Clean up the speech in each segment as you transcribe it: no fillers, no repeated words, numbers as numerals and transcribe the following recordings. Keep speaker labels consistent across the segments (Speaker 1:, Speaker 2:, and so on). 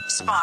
Speaker 1: Spar.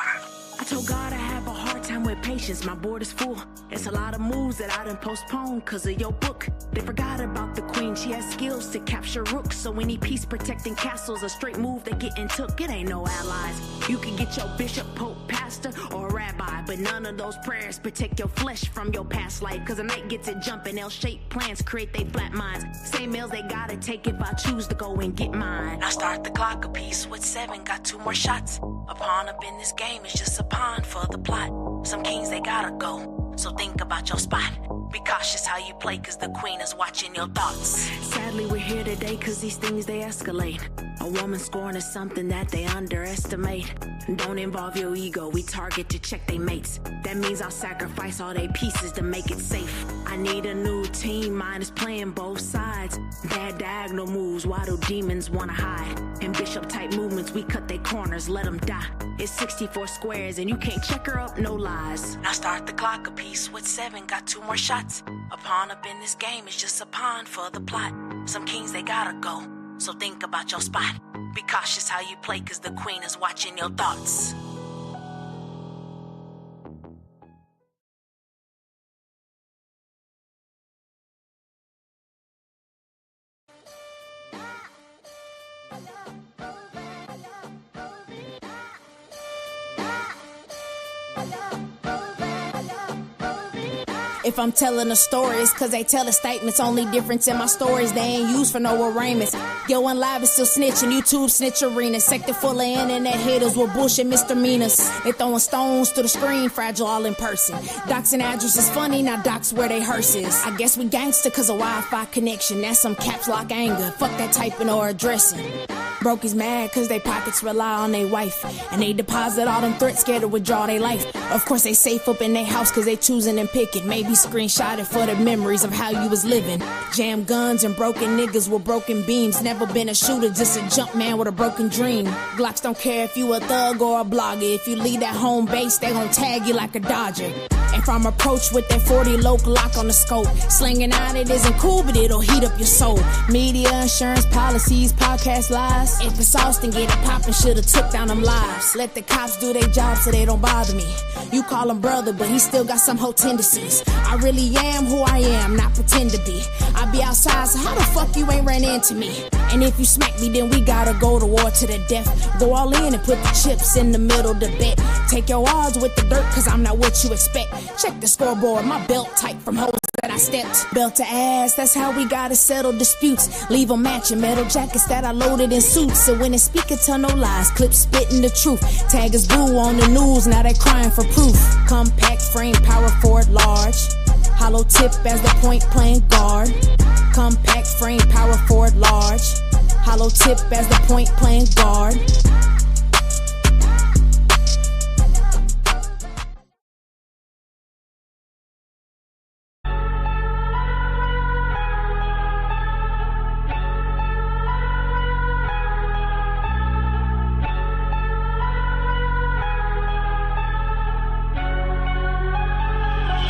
Speaker 1: I told God I have a hard time with patience, my board is full. It's a lot of moves that I done postponed cause of your book. They forgot about the queen, she has skills to capture rooks. So any peace protecting castles, a straight move they getting took. It ain't no allies. You can get your bishop, pope, pastor, or a rabbi, but none of those prayers protect your flesh from your past life. Cause a night gets it jumping, they'll shape plans, create they flat minds. Same meals they gotta take if I choose to go and get mine. I start the clock a piece with 7, got 2 more shots. A pawn up in this game is just a pawn for the plot. Some kings they gotta go, so think about your spot. Be cautious how you play cause the queen is watching your thoughts. Sadly we're here today cause these things they escalate. A woman scorn is something that they underestimate. Don't involve your ego, we target to check they mates. That means I'll sacrifice all they pieces to make it safe. I need a new team, mine is playing both sides. Bad diagonal moves, why do demons wanna hide? In bishop type movements, we cut their corners, let them die. It's 64 squares and you can't check her up, no lies. Now start the clock a piece with 7, got 2 more shots. A pawn up in this game is just a pawn for the plot. Some kings they gotta go, so think about your spot. Be cautious how you play cause the queen is watching your thoughts.
Speaker 2: If I'm telling a story, it's cause they tell the statements. Only difference in my stories, they ain't used for no arraignments. Yo, and live is still snitching, YouTube snitch arena. Sector full of internet haters with bullshit misdemeanors. They throwing stones to the screen, fragile all in person. Docs and address is funny, now docs where they hearses. I guess we gangster cause of Wi-Fi connection. That's some caps lock anger, fuck that typing or addressing. Broke is mad cause they pockets rely on they wife. And they deposit all them threats, scared to withdraw they life. Of course they safe up in they house cause they choosing and picking. Maybe screenshot it for the memories of how you was living. Jam guns and broken niggas with broken beams. Never been a shooter, just a jump man with a broken dream. Glocks don't care if you a thug or a blogger. If you leave that home base, they gon' tag you like a Dodger. If I'm approached with that 40 loc lock on the scope, slinging out it isn't cool, but it'll heat up your soul. Media, insurance, policies, podcast lies. If it's Austin, get it poppin', should've took down them lives. Let the cops do their job so they don't bother me. You call him brother, but he still got some whole tendencies. I really am who I am, not pretend to be. I be outside, so how the fuck you ain't ran into me? And if you smack me, then we gotta go to war to the death. Go all in and put the chips in the middle to bet. Take your odds with the dirt, cause I'm not what you expect. Check the scoreboard, my belt tight from hoes that I stepped. Belt to ass, that's how we gotta settle disputes. Leave them matching metal jackets that I loaded in suits. So when the speaker tell no lies, clip spitting the truth. Tag is blue on the news, now they crying for proof. Compact frame, power forward large. Hollow tip as the point playing guard. Compact frame, power forward large. Hollow tip as the point playing guard.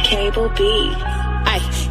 Speaker 1: Cable B.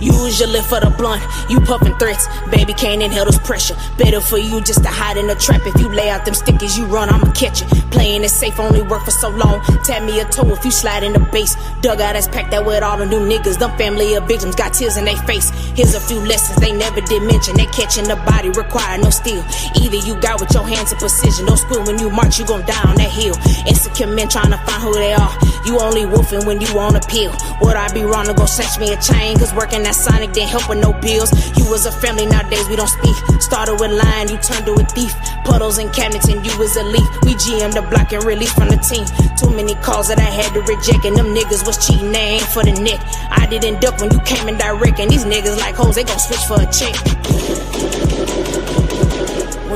Speaker 2: Usually for the blunt, you puffin' threats. Baby can't inhale this pressure. Better for you just to hide in the trap. If you lay out them stickers you run, I'ma catch it. Playing it safe only work for so long. Tap me a toe if you slide in the base. Dug out that's packed that with all the new niggas. Them family of victims got tears in they face. Here's a few lessons they never did mention. They catching the body require no steel. Either you got with your hands in precision. Don't squeal when you march, you gon' die on that hill. Insecure men trying to find who they are. You only wolfing when you on appeal. Would I be wrong to go snatch me a chain? Cause working that Sonic didn't help with no bills. You was a family, nowadays we don't speak. Started with lying, you turned to a thief. Puddles and cabinets and you was a leaf. We GM the block and released from the team. Too many calls that I had to reject. And them niggas was cheating, they ain't for the neck. I didn't duck when you came in direct. And these niggas like hoes, they gon' switch for a check.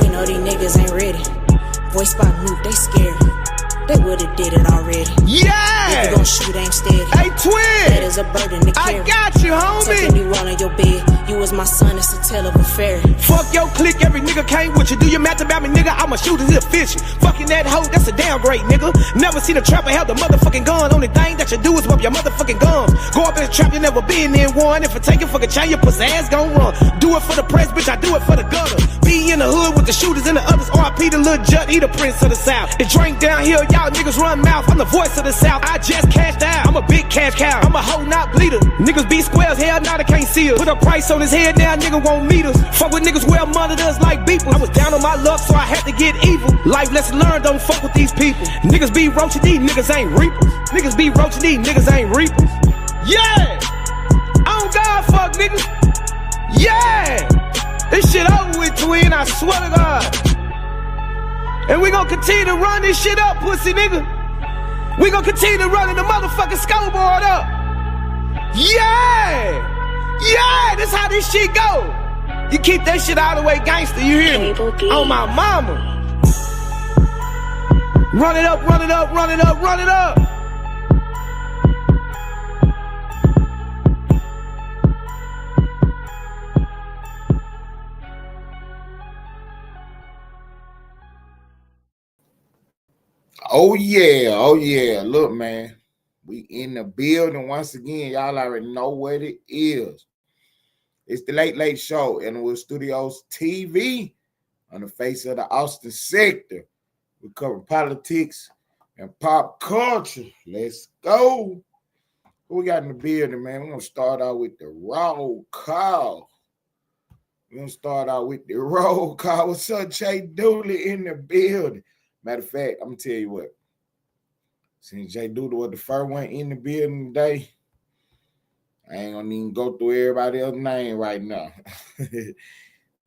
Speaker 2: We know these niggas ain't ready. Voice by mute, they scared. They would've did it already. Yeah! If you gon' shoot, ain't steady.
Speaker 3: Hey, twin!
Speaker 2: That is a burden to carry.
Speaker 3: I got you, homie!
Speaker 2: Taking you on your bed. You was was my son, it's a tale of a fairy.
Speaker 3: Fuck your clique, every nigga came with you. Do your math about me, nigga? I'm a shooter, he efficient. Fucking that hoe, that's a downgrade, nigga. Never see the trapper have the motherfucking gun. Only thing that you do is whoop your motherfucking gums. Go up in the trap, you never been in one. If I take your fucking chain, your pussy ass gon' run. Do it for the press, bitch, I do it for the gutter. Be in the hood with the shooters and the others. RIP the Lil Jut, he the prince of the South. The drink downhill, y'all niggas run mouth. I'm the voice of the South, I just cashed out. I'm a big cash cow, I'm a hoe, not bleeder. Niggas be squares, hell nah, they can't see us. Put a price on his head, now nigga won't meet us. Fuck with niggas, wear monitors like beepers. I was down on my luck, so I had to get evil. Life lesson learned, don't fuck with these people. Niggas be roaching, these niggas ain't reapers. Niggas be roaching, these niggas ain't reapers. Yeah! On God, fuck niggas. Yeah! This shit over with, twin, I swear to God. And we gon' continue to run this shit up, pussy nigga. We gon' continue to run the motherfucking scoreboard up. Yeah! Yeah, this how this shit go. You keep that shit out of the way, gangster, you hear me? On my mama. Run it up, run it up, run it up, run it up.
Speaker 4: Oh yeah. Look, man, we in the building once again. Y'all already know what it is. It's the Late Late Show, Inwood Studios TV, on the face of the Austin sector. We cover politics and pop culture. Let's go. Who we got in the building, man? We're gonna start out with the roll call. What's up, Jay Dooley in the building? Matter of fact, I'm gonna tell you what. Since Jay Dooley was the first one in the building today, I ain't gonna even go through everybody else's name right now.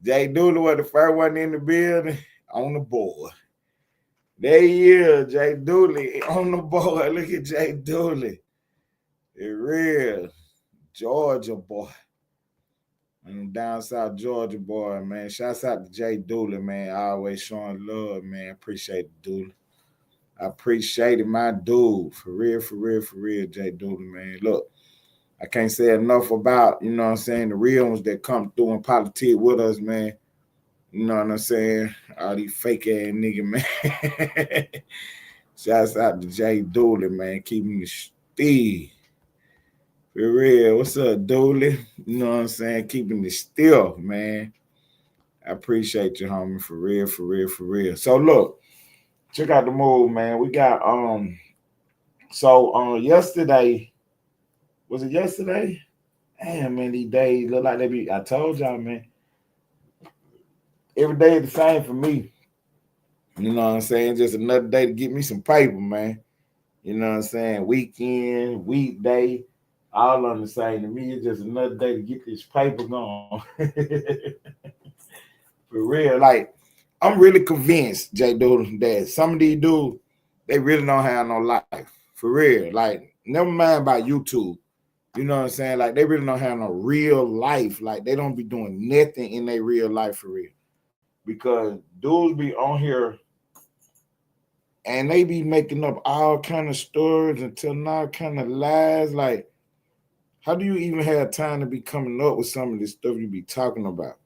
Speaker 4: Jay Dooley was the first one in the building on the board. There he is, Jay Dooley on the board. Look at Jay Dooley. It's real Georgia boy. I'm down south Georgia boy, man. Shouts out to Jay Dooley, man. Always showing love, man. Appreciate it, Dooley. I appreciate it, my dude. For real, Jay Dooley, man. Look, I can't say enough about, you know what I'm saying, the real ones that come through in politics with us, man. You know what I'm saying? All these fake ass niggas, man. Shouts out to Jay Dooley, man. Keeping the steed. For real. What's up, Dooley? You know what I'm saying? Keeping the still, man. I appreciate you, homie. For real. So look, check out the move, man. We got yesterday. Was it yesterday? Damn, man, these days look like they be. I told y'all, man. Every day is the same for me. You know what I'm saying? Just another day to get me some paper, man. You know what I'm saying? Weekend, weekday, all on the same. To me, it's just another day to get this paper going. For real. Like, I'm really convinced, Jay Dooley, that some of these dudes, they really don't have no life. For real. Like, never mind about YouTube. You know what I'm saying? Like, they really don't have no real life. Like, they don't be doing nothing in their real life for real. Because dudes be on here and they be making up all kind of stories and telling all kind of lies. Like, how do you even have time to be coming up with some of this stuff you be talking about?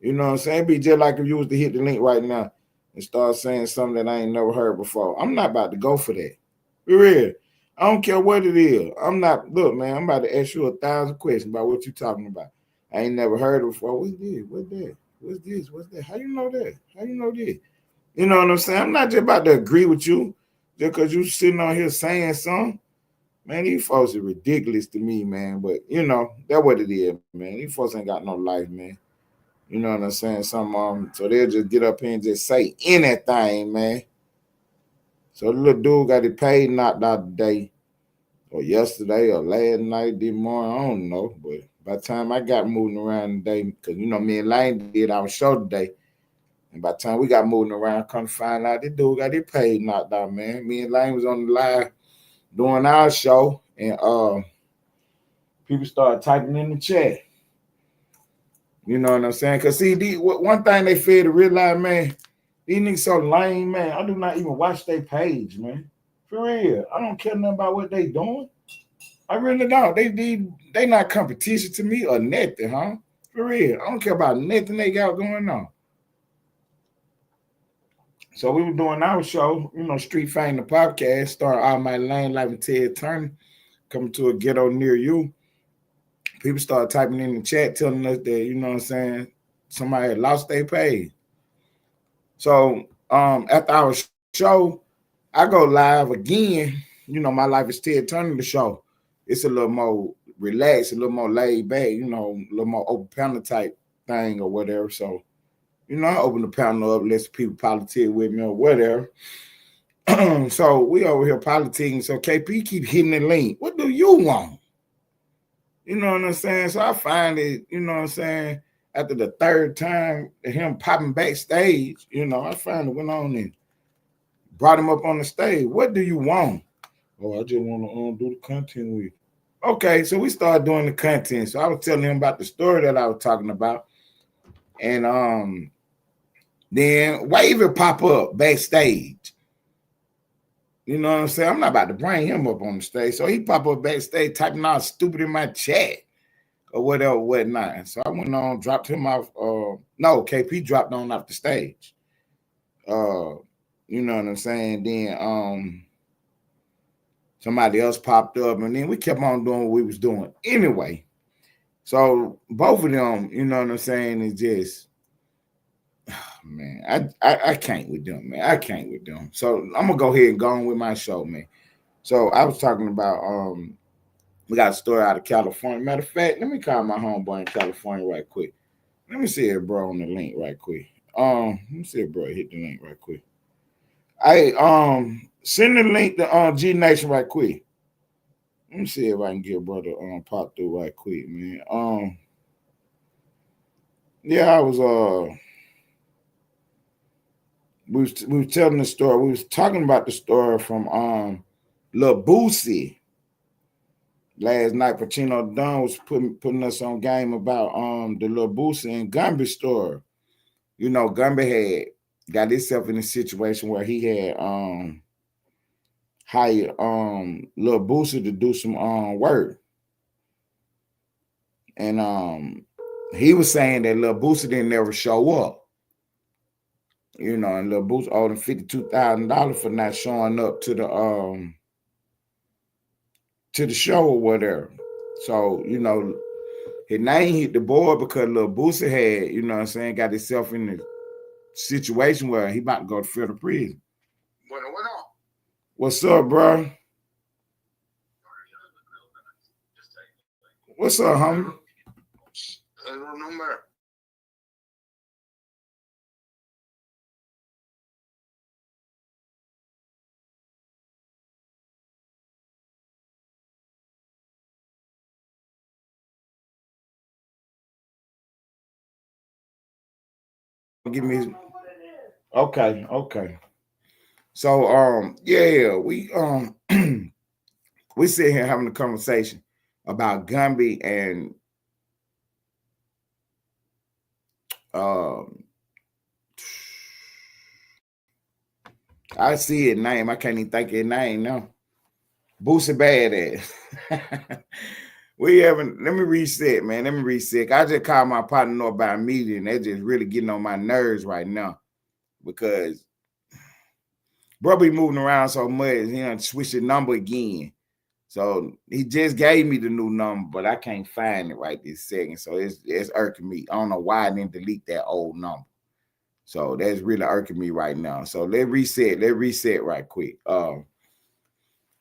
Speaker 4: You know what I'm saying? It'd be just like if you was to hit the link right now and start saying something that I ain't never heard before. I'm not about to go for that. For real. I don't care what it is. Look, man, I'm about to ask you 1,000 questions about what you talking about. I ain't never heard it before. What's this? What's that? What's this? What's that? How you know that? How you know this? You know what I'm saying? I'm not just about to agree with you just because you sitting on here saying something. Man, these folks are ridiculous to me, man. But, you know, that's what it is, man. These folks ain't got no life, man. You know what I'm saying? So they'll just get up here and just say anything, man. So the little dude got it paid knocked out today, or yesterday, or last night, this morning, I don't know. But by the time I got moving around today, because, you know, me and Lane did our show today, and by the time we got moving around, come to find out this dude got it paid knocked out, man. Me and Lane was on the live doing our show, and people started typing in the chat. You know what I'm saying? Because, see, one thing they fail to realize, man, these niggas so lame, man. I do not even watch their page, man. For real. I don't care nothing about what they doing. I really don't. They not competition to me or nothing, huh? For real. I don't care about nothing they got going on. So we were doing our show, Street Fame the podcast, started All My Lane Life and Ted Turner, coming to a ghetto near you. People started typing in the chat telling us that, somebody had lost their page. So after our show, I go live again. My Life is Ted Turner the show. It's a little more relaxed, a little more laid back, a little more open panel type thing or whatever. So, I open the panel up, let people politic with me or whatever. So we over here politicking. So KP keep hitting the link. What do you want? You know what I'm saying? So I find it, after the third time him popping backstage, I finally went on and brought him up on the stage. What do you want? Oh, I just want to do the content with you. Okay, so we started doing the content. So I was telling him about the story that I was talking about. And then Wavy pop up backstage. You know what I'm saying? I'm not about to bring him up on the stage. So he pop up backstage typing out stupid in my chat or whatever, whatnot. So I went on, dropped him off. No, KP dropped on off the stage. You know what I'm saying? Then somebody else popped up, and then we kept on doing what we was doing anyway. So both of them, you know what I'm saying, is just, man, I can't with them, man. I can't with them. So I'm gonna go ahead and go on with my show, man. So I was talking about we got a story out of California. Matter of fact, let me call my homeboy in California right quick. Let me see if bro on the link right quick. Let me see if bro hit the link right quick. Send the link to G Nation right quick. Let me see if I can get brother pop through right quick, man. Yeah, I was we was telling the story. We was talking about the story from Lil Boosie. Last night, Pacino Dunn was putting us on game about the Lil Boosie and Gumby story. Gumby had got himself in a situation where he had hired Lil Boosie to do some work. And he was saying that Lil Boosie didn't never show up. And Lil Boosie owed him $52,000 for not showing up to the show or whatever. So, his name hit the board because Lil Boosie had, got himself in the situation where he about to go to federal prison.
Speaker 5: What on?
Speaker 4: What's up, bro? What's up, homie?
Speaker 5: I don't know, man.
Speaker 4: Give me okay. So yeah, we we sit here having a conversation about Gumby and I see his name. I can't even think of his name now. Boosie Badass. We haven't. Let me reset, man. Let me reset. I just called my partner know about media, and they're just really getting on my nerves right now because bro be moving around so much. He done switched the number again. So he just gave me the new number, but I can't find it right this second. So it's irking me. I don't know why I didn't delete that old number. So that's really irking me right now. So let's reset. Let's reset right quick. So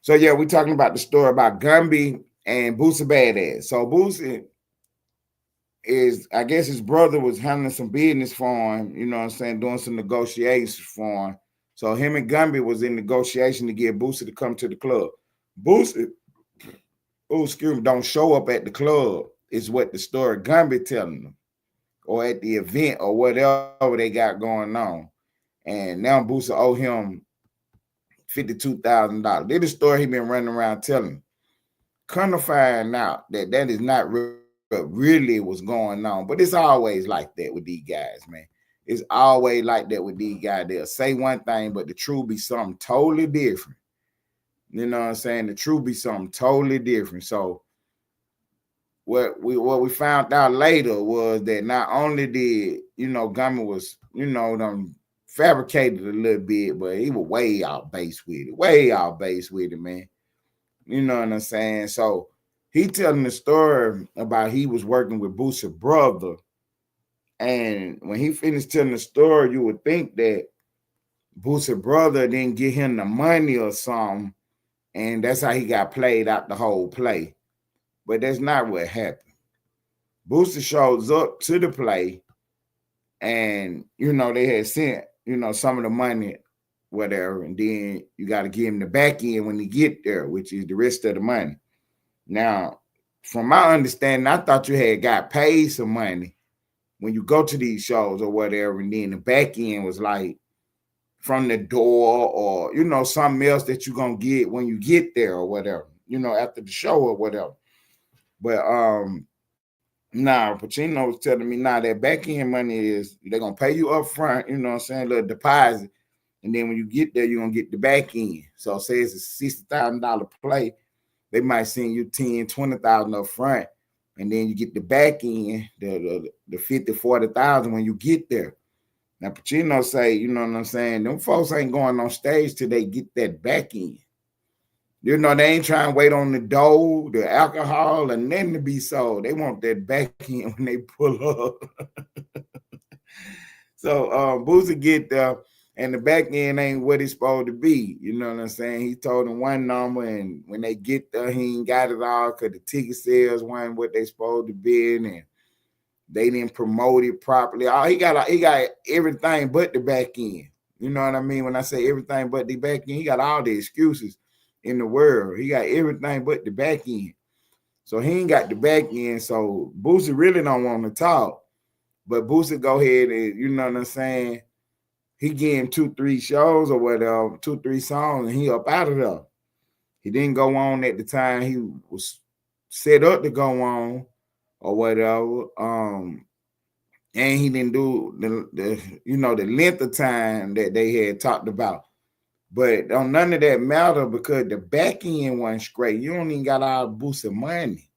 Speaker 4: yeah, we're talking about the story about Gumby and Boosie Badass. So Boosie is, I guess his brother was handling some business for him, doing some negotiations for him. So him and Gumby was in negotiation to get Boosie to come to the club. Boosie, don't show up at the club is what the story Gumby telling them, or at the event or whatever they got going on. And now Boosie owe him $52,000. This is the story he been running around telling. Come to find out that is not really what's going on. But it's always like that with these guys, man. It's always like that with these guys. They'll say one thing, but the truth be something totally different. You know what I'm saying? The truth be something totally different. So what we found out later was that not only did Gummy was them fabricated a little bit, but he was way out base with it, man. You know what I'm saying? So he telling the story about he was working with Boosie's brother, and when he finished telling the story, you would think that Boosie's brother didn't get him the money or something, and that's how he got played out the whole play. But that's not what happened. Boosie shows up to the play, and they had sent some of the money, whatever, and then you got to give him the back end when he get there, which is the rest of the money. Now, from my understanding, I thought you had got paid some money when you go to these shows or whatever, and then the back end was like from the door or something else that you're gonna get when you get there or whatever, after the show or whatever. But Pacino was telling me that back end money is they're gonna pay you up front, little deposit, and then when you get there, you're gonna get the back end. So say it's a $60,000 play, they might send you $10,000-$20,000 up front, and then you get the back end, the $50,000-$40,000 when you get there. Now Pacino say, them folks ain't going on stage till they get that back end. They ain't trying to wait on the dough, the alcohol, and nothing to be sold. They want that back end when they pull up. So Boosie get there, and the back end ain't what it's supposed to be. You know what I'm saying? He told him one number, and when they get there, he ain't got it all because the ticket sales weren't what they supposed to be, and they didn't promote it properly. He got everything but the back end. You know what I mean? When I say everything but the back end, he got all the excuses in the world. He got everything but the back end. So he ain't got the back end. So Boosie really don't want to talk. But Boosie go ahead and, you know what I'm saying, he gave him 2-3 shows or whatever, 2-3 songs, and he up out of there. He didn't go on at the time he was set up to go on or whatever. And he didn't do the length of time that they had talked about. But none of that matter because the back end wasn't straight. You don't even got all the Boosie money.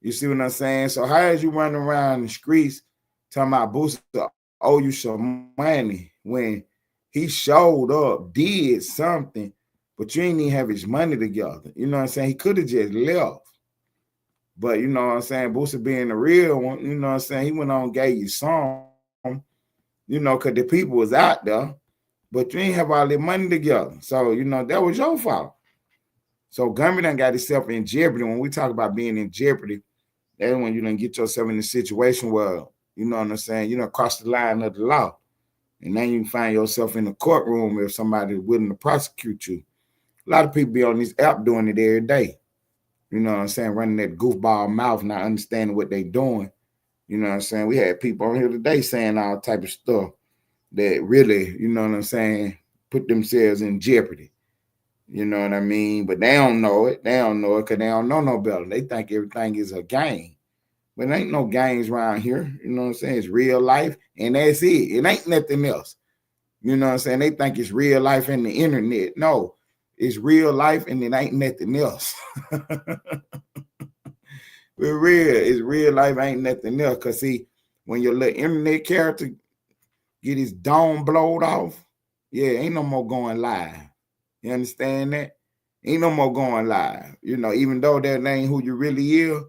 Speaker 4: You see what I'm saying? So how is you running around the streets talking about Boosie owe you some money when he showed up, did something, but you ain't even have his money together? You know what I'm saying? He could have just left. But you know what I'm saying? Boosie being the real one, you know what I'm saying? He went on and gave you some, because the people was out there. But you ain't have all that money together. So, that was your fault. So Gummy done got himself in jeopardy. When we talk about being in jeopardy, that's when you done get yourself in a situation where, you know what I'm saying, you done cross the line of the law. And then you can find yourself in the courtroom if somebody is willing to prosecute you. A lot of people be on this app doing it every day. You know what I'm saying, running that goofball mouth, not understanding what they doing. You know what I'm saying? We had people on here today saying all type of stuff that really, you know what I'm saying, put themselves in jeopardy. You know what I mean? But they don't know it. They don't know it because they don't know no better. They think everything is a game. But there ain't no games around here. You know what I'm saying? It's real life, and that's it. It ain't nothing else. You know what I'm saying? They think it's real life and the internet. No, it's real life, and it ain't nothing else. We're real. It's real life, ain't nothing else. Because, see, when your little internet character get his dome blowed off, yeah, ain't no more going live. You understand that? Ain't no more going live. Even though that ain't who you really is,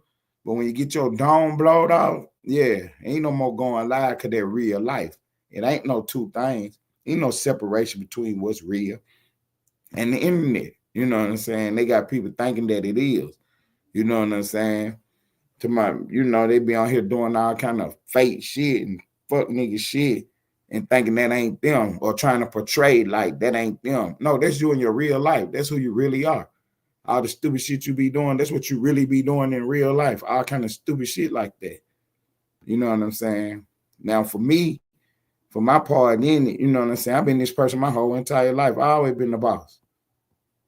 Speaker 4: but when you get your dome blowed off, yeah, ain't no more going live because they're real life. It ain't no two things. Ain't no separation between what's real and the internet. You know what I'm saying? They got people thinking that it is. You know what I'm saying? They be on here doing all kind of fake shit and fuck nigga shit and thinking that ain't them, or trying to portray like that ain't them. No, that's you in your real life. That's who you really are. All the stupid shit you be doing, that's what you really be doing in real life. All kind of stupid shit like that. You know what I'm saying? Now, for me, for my part in it, you know what I'm saying? I've been this person my whole entire life. I've always been the boss.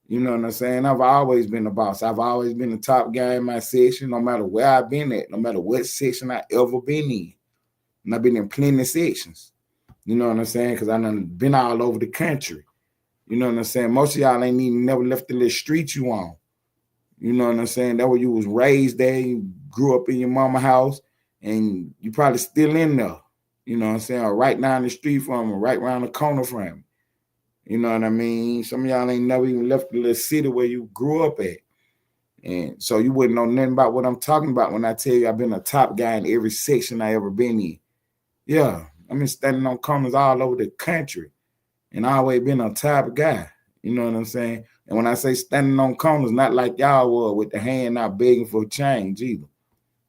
Speaker 4: You know what I'm saying? I've always been the boss. I've always been the top guy in my section, no matter where I've been at, no matter what section I ever been in. And I've been in plenty of sections. You know what I'm saying? Because I done been all over the country. You know what I'm saying? Most of y'all ain't even never left the little street you on. You know what I'm saying? That where you was raised there, you grew up in your mama house and you probably still in there. You know what I'm saying? Or right down the street from him, right around the corner from him. You know what I mean? Some of y'all ain't never even left the little city where you grew up at. And so you wouldn't know nothing about what I'm talking about when I tell you I've been a top guy in every section I ever been in. Yeah, I've been standing on corners all over the country. And I always been a top guy. You know what I'm saying? And when I say standing on corners, not like y'all were with the hand out begging for change either.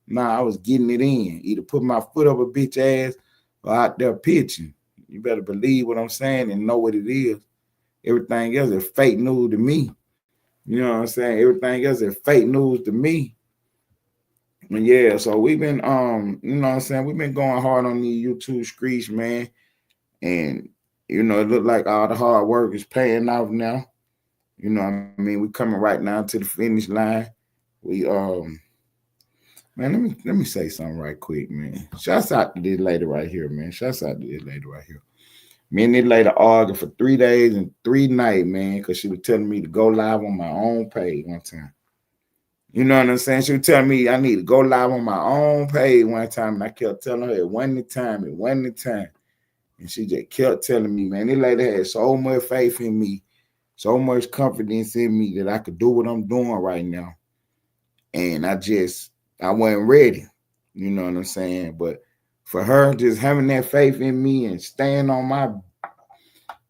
Speaker 4: Nah, I was getting it in. Either put my foot up a bitch ass or out there pitching. You better believe what I'm saying and know what it is. Everything else is fake news to me. You know what I'm saying? Everything else is fake news to me. And yeah, so we've been you know what I'm saying? We've been going hard on these YouTube streets, man. And you know, it look like all the hard work is paying off now. You know what I mean? We coming right now to the finish line. We man, let me say something right quick, man. Shouts out to this lady right here, man. Shouts out to this lady right here. Me and this lady argued for 3 days and 3 nights, man, because she was telling me to go live on my own page one time. You know what I'm saying? She was telling me I need to go live on my own page one time, and I kept telling her it wasn't the time, it wasn't the time. And she just kept telling me, man, this lady had so much faith in me, so much confidence in me that I could do what I'm doing right now. And I wasn't ready. You know what I'm saying? But for her, just having that faith in me and staying on my,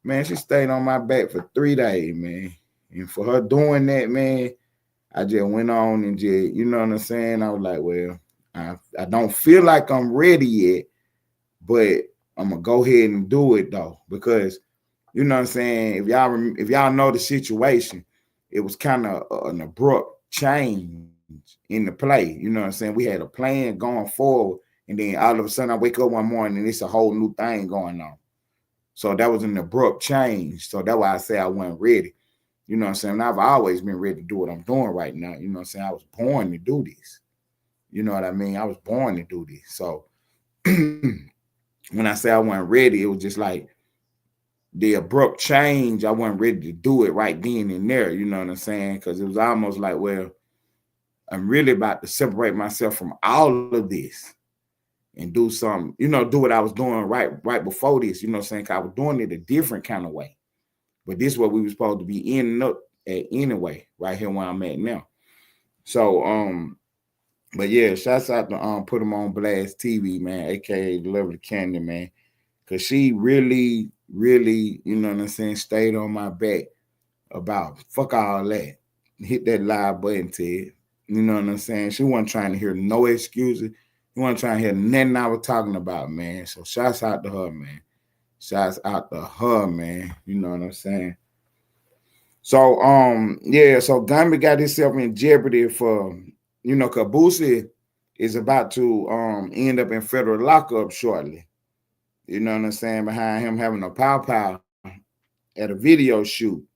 Speaker 4: man, she stayed on my back for 3 days, man. And for her doing that, man, I just went on and just, you know what I'm saying? I was like, well, I don't feel like I'm ready yet, but I'm going to go ahead and do it, though, because, you know what I'm saying, if y'all know the situation, it was kind of an abrupt change in the play. You know what I'm saying? We had a plan going forward, and then all of a sudden I wake up one morning and it's a whole new thing going on. So that was an abrupt change. So that's why I say I wasn't ready. You know what I'm saying? I've always been ready to do what I'm doing right now. You know what I'm saying? I was born to do this. You know what I mean? I was born to do this. So when I say I wasn't ready, it was just like the abrupt change. I wasn't ready to do it right then and there. You know what I'm saying? Because it was almost like, well, I'm really about to separate myself from all of this and do something, you know, do what I was doing right before this. You know what I'm saying? Because I was doing it a different kind of way. But this is what we were supposed to be ending up at anyway, right here where I'm at now. So, but yeah, shouts out to Put 'em on Blast TV, man, aka the Lovely Candy, man. Cause she really, you know what I'm saying, stayed on my back about fuck all that. Hit that live button, Ted. You know what I'm saying? She wasn't trying to hear no excuses. She wasn't trying to hear nothing I was talking about, man. So shouts out to her, man. Shouts out to her, man. You know what I'm saying? So, yeah, so Gumby got himself in jeopardy for, you know, Boosie is about to end up in federal lockup shortly. You know what I'm saying? Behind him having a pow at a video shoot.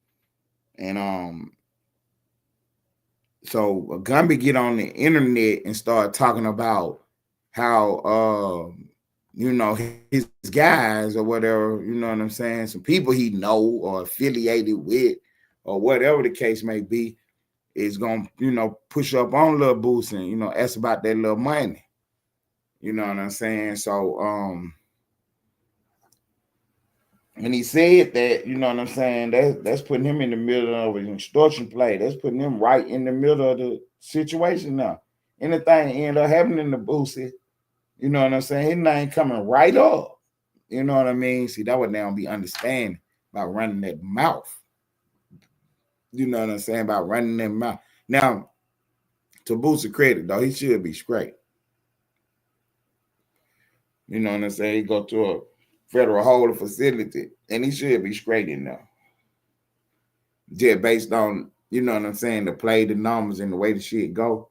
Speaker 4: And so Gumby get on the internet and start talking about how you know, his guys or whatever, you know what I'm saying, some people he know or affiliated with or whatever the case may be, is going to, you know, push up on Lil Boosie and, you know, ask about that little money. You know what I'm saying? So, when he said that, you know what I'm saying, that's putting him in the middle of an instruction play. That's putting him right in the middle of the situation now. Anything end up happening to Boosie, you know what I'm saying, his name coming right up. You know what I mean? See, that would now be understanding about running that mouth. You know what I'm saying? About running that mouth. Now, to Boosie credit, though, he should be straight. You know what I'm saying? He go to a federal holding facility, and he should be straight in there. Just based on, you know what I'm saying, the play, the numbers, and the way the shit go.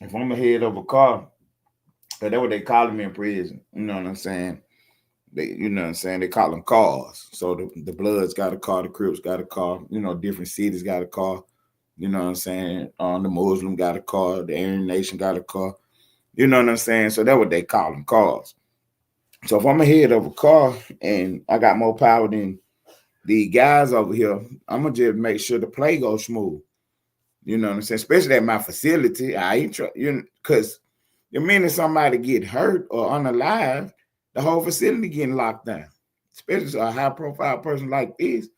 Speaker 4: If I'm ahead of a car, because that's what they call them in prison. You know what I'm saying? You know what I'm saying? They call them cars. So the Bloods got a car, the Crips got a car, you know, different cities got a car. You know what I'm saying? The Muslim got a car, the Aryan Nation got a car. You know what I'm saying? So that's what they call them, cars. So if I'm ahead of a car and I got more power than the guys over here, I'm going to just make sure the play goes smooth. You know what I'm saying? Especially at my facility. I ain't because the minute somebody get hurt or unalive, the whole facility getting locked down. Especially a high profile person like this.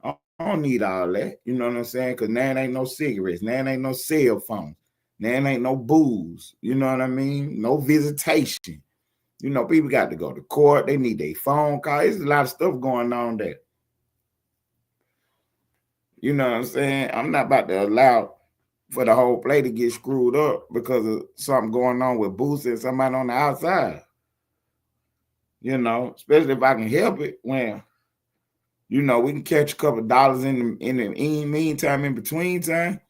Speaker 4: I don't need all that. You know what I'm saying? Because now ain't no cigarettes. Now ain't no cell phones. Now ain't no booze. You know what I mean? No visitation. You know, people got to go to court. They need their phone call. There's a lot of stuff going on there. You know what I'm saying? I'm not about to allow for the whole play to get screwed up because of something going on with Boosie and somebody on the outside. You know, especially if I can help it when, you know, we can catch a couple dollars in the meantime, in between time.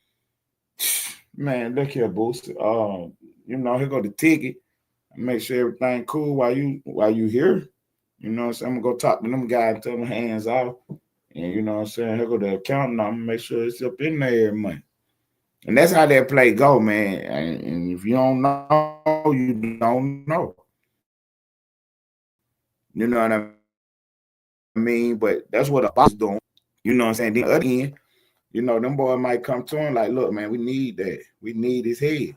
Speaker 4: Man, look here, Boosie. You know, here go the ticket. Make sure everything cool while you here. You know what I'm saying? I'm gonna go talk to them guys and tell them hands off. And you know what I'm saying? Here go the account number, make sure it's up in there every month. And that's how that play go, man. And if you don't know, you don't know. You know what I mean? But that's what a boss doing. You know what I'm saying? Then again, you know, them boys might come to him like, look, man, we need that. We need his head.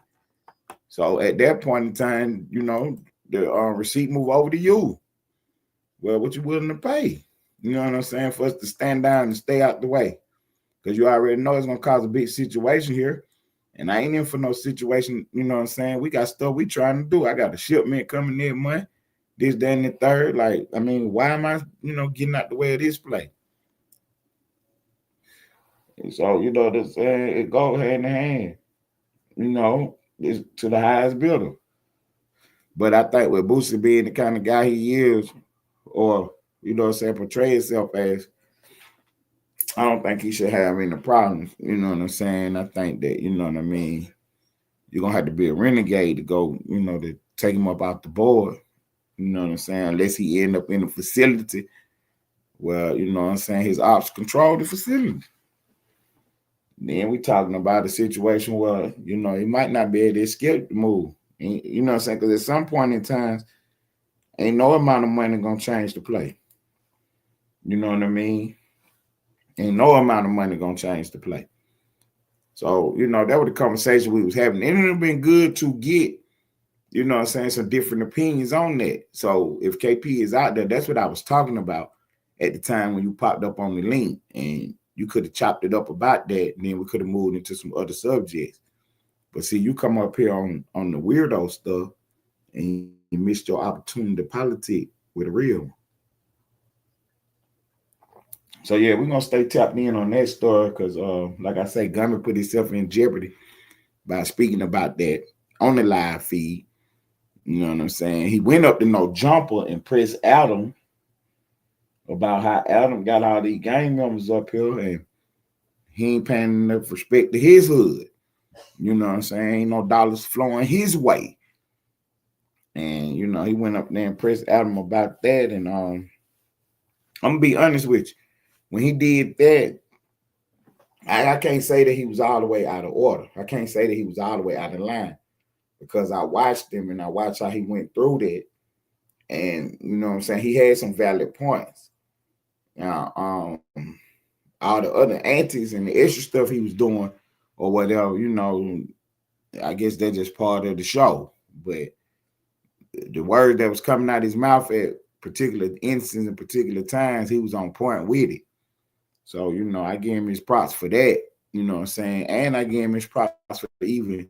Speaker 4: So at that point in time, you know, the receipt move over to you. Well, what you willing to pay? You know what I'm saying? For us to stand down and stay out the way. Because you already know it's going to cause a big situation here. And I ain't in for no situation, you know what I'm saying? We got stuff we trying to do. I got a shipment coming in month, this, that, and the third. Like, I mean, why am I, you know, getting out the way of this play? And so, you know, it go hand in hand, you know, it's to the highest bidder. But I think with Boosie being the kind of guy he is, or, you know what I'm saying, portray himself as, I don't think he should have any problems. You know what I'm saying? I think that, you know what I mean, you're going to have to be a renegade to go, you know, to take him up off the board. You know what I'm saying? Unless he end up in a facility where, you know what I'm saying, his ops control the facility. Then we talking about a situation where, you know, he might not be able to escape the move. You know what I'm saying? Because at some point in time, ain't no amount of money going to change the play. You know what I mean? Ain't no amount of money going to change the play. So, you know, that was the conversation we was having. And it would have been good to get, you know what I'm saying, some different opinions on that. So if KP is out there, that's what I was talking about at the time when you popped up on the link. And you could have chopped it up about that, and then we could have moved into some other subjects. But see, you come up here on the weirdo stuff, and you missed your opportunity to politic with a real one. So yeah, we're gonna stay tapped in on that story because, like I say, Gummy put himself in jeopardy by speaking about that on the live feed. You know what I'm saying? He went up to No Jumper and pressed Adam about how Adam got all these gang members up here and he ain't paying enough respect to his hood. You know what I'm saying? Ain't no dollars flowing his way. And, you know, he went up there and pressed Adam about that. And I'm going to be honest with you. When he did that, I can't say that he was all the way out of order. I can't say that he was all the way out of line because I watched him and I watched how he went through that. And, you know what I'm saying? He had some valid points. Now, all the other antics and the extra stuff he was doing or whatever, you know, I guess that's just part of the show. But the word that was coming out of his mouth at particular instances and particular times, he was on point with it. So, you know, I give him his props for that, you know what I'm saying? And I give him his props for even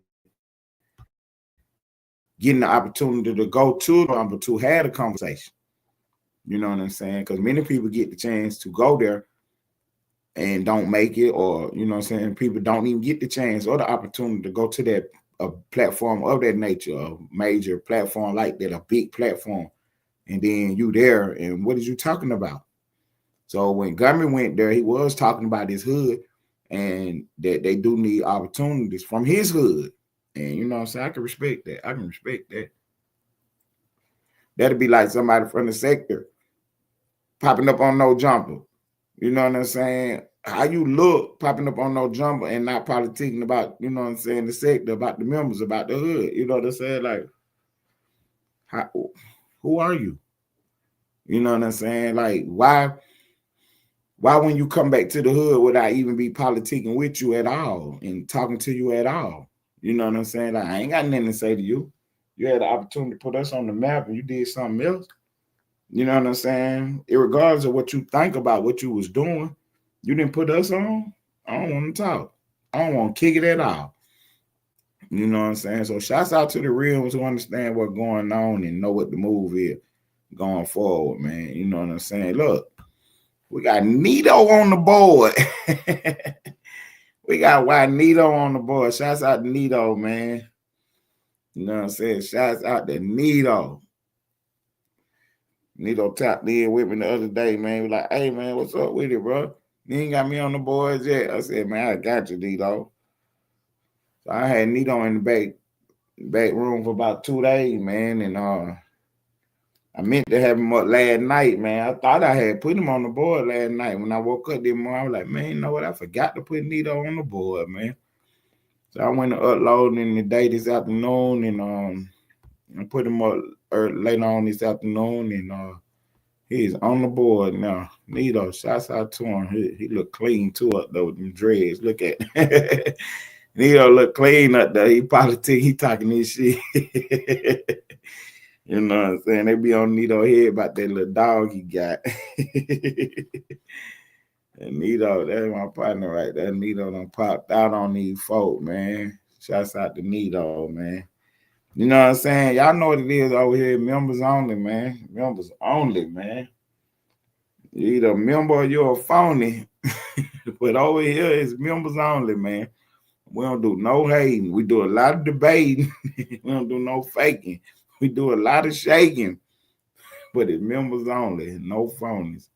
Speaker 4: getting the opportunity to go to number two, have a conversation. You know what I'm saying? Because many people get the chance to go there and don't make it, or, you know what I'm saying, people don't even get the chance or the opportunity to go to that platform of that nature, a major platform like that, a big platform. And then you there, and what is you talking about? So when Gummy went there, he was talking about his hood and that they do need opportunities from his hood. And you know what I'm saying? I can respect that. I can respect that. That'd be like somebody from the sector popping up on No Jumper. You know what I'm saying? How you look popping up on No Jumper and not politicking about, you know what I'm saying, the sector, about the members, about the hood. You know what I'm saying? Like, who are you? You know what I'm saying? Like, why Why when you come back to the hood would I even be politicking with you at all and talking to you at all? You know what I'm saying? Like, I ain't got nothing to say to you. You had the opportunity to put us on the map and you did something else. You know what I'm saying? Irregardless of what you think about what you was doing, you didn't put us on. I don't want to talk. I don't want to kick it at all. You know what I'm saying? So shouts out to the real ones who understand what's going on and know what the move is going forward, man. You know what I'm saying? Look, we got Nito on the board. We got Juanito on the board. Shouts out to Nito, man. You know what I'm saying? Shouts out to Nito. Nito tapped in with me the other day, man. He was like, hey, man, what's up with it, bro? You ain't got me on the boards yet. I said, man, I got you, Nito. So I had Nito in the back room for about 2 days, man. And I meant to have him up last night, man. I thought I had put him on the board last night. When I woke up this morning, I was like, man, you know what? I forgot to put Nito on the board, man. So I went to upload in the day this afternoon, and I put him up later on this afternoon, and he's on the board now. Nito, shouts out to him. He look clean too up though with them dreads. Look at Nito look clean up there. He politic, he talking this shit. You know what I'm saying? They be on Nito head about that little dog he got. And Nito, that's my partner right there. Nito done popped out on these folk, man. Shouts out to Nito, man. You know what I'm saying? Y'all know what it is over here. Members only, man. Members only, man. You either a member or you're a phony. But over here, it's members only, man. We don't do no hating. We do a lot of debating. We don't do no faking. We do a lot of shaking. But it's members only. No phonies.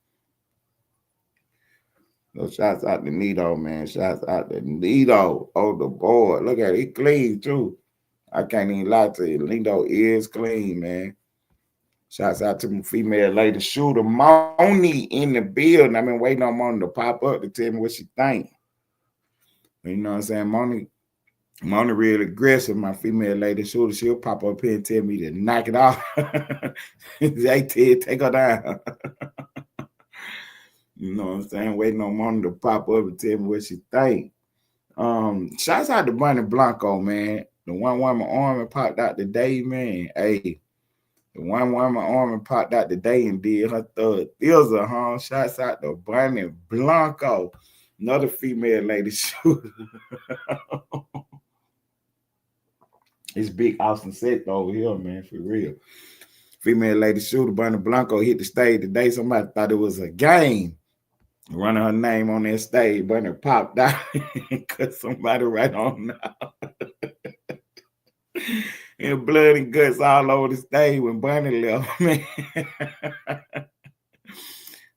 Speaker 4: So shouts out to Nito, man. Shouts out to Nito on the board. Look at it. He clean, too. I can't even lie to you. Nito is clean, man. Shouts out to my female lady shooter, Moni, in the building. I've been waiting on Moni to pop up to tell me what she think. You know what I'm saying? Moni real aggressive, my female lady shooter. She'll pop up here and tell me to knock it off. They take her down. You know what I'm saying? Waiting on Moni to pop up and tell me what she think. Shouts out to Bunny Blanco, man. The one woman arm popped out today, man. Hey, the one woman arm popped out today and did her third thizzle, huh? Shouts out to Bunny Blanco, another female lady shooter. It's big Austin set over here, man, for real. Female lady shooter, Bunny Blanco, hit the stage today. Somebody thought it was a game. Running her name on that stage, Bunny popped out and cut somebody right on now. And blood and guts all over the stage when Bunny left, man.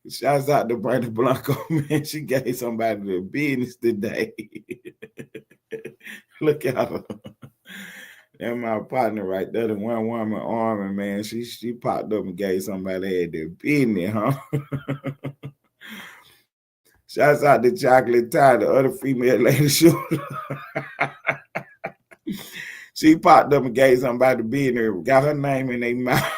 Speaker 4: Shouts out to Bunny Blanco, man. She gave somebody the business today. Look at her. That's my partner right there, the one woman army, man. She popped up and gave somebody the business, huh? Shouts out to Chocolate Tie, the other female lady shooter. She popped up and gave somebody the business, got her name in their mouth.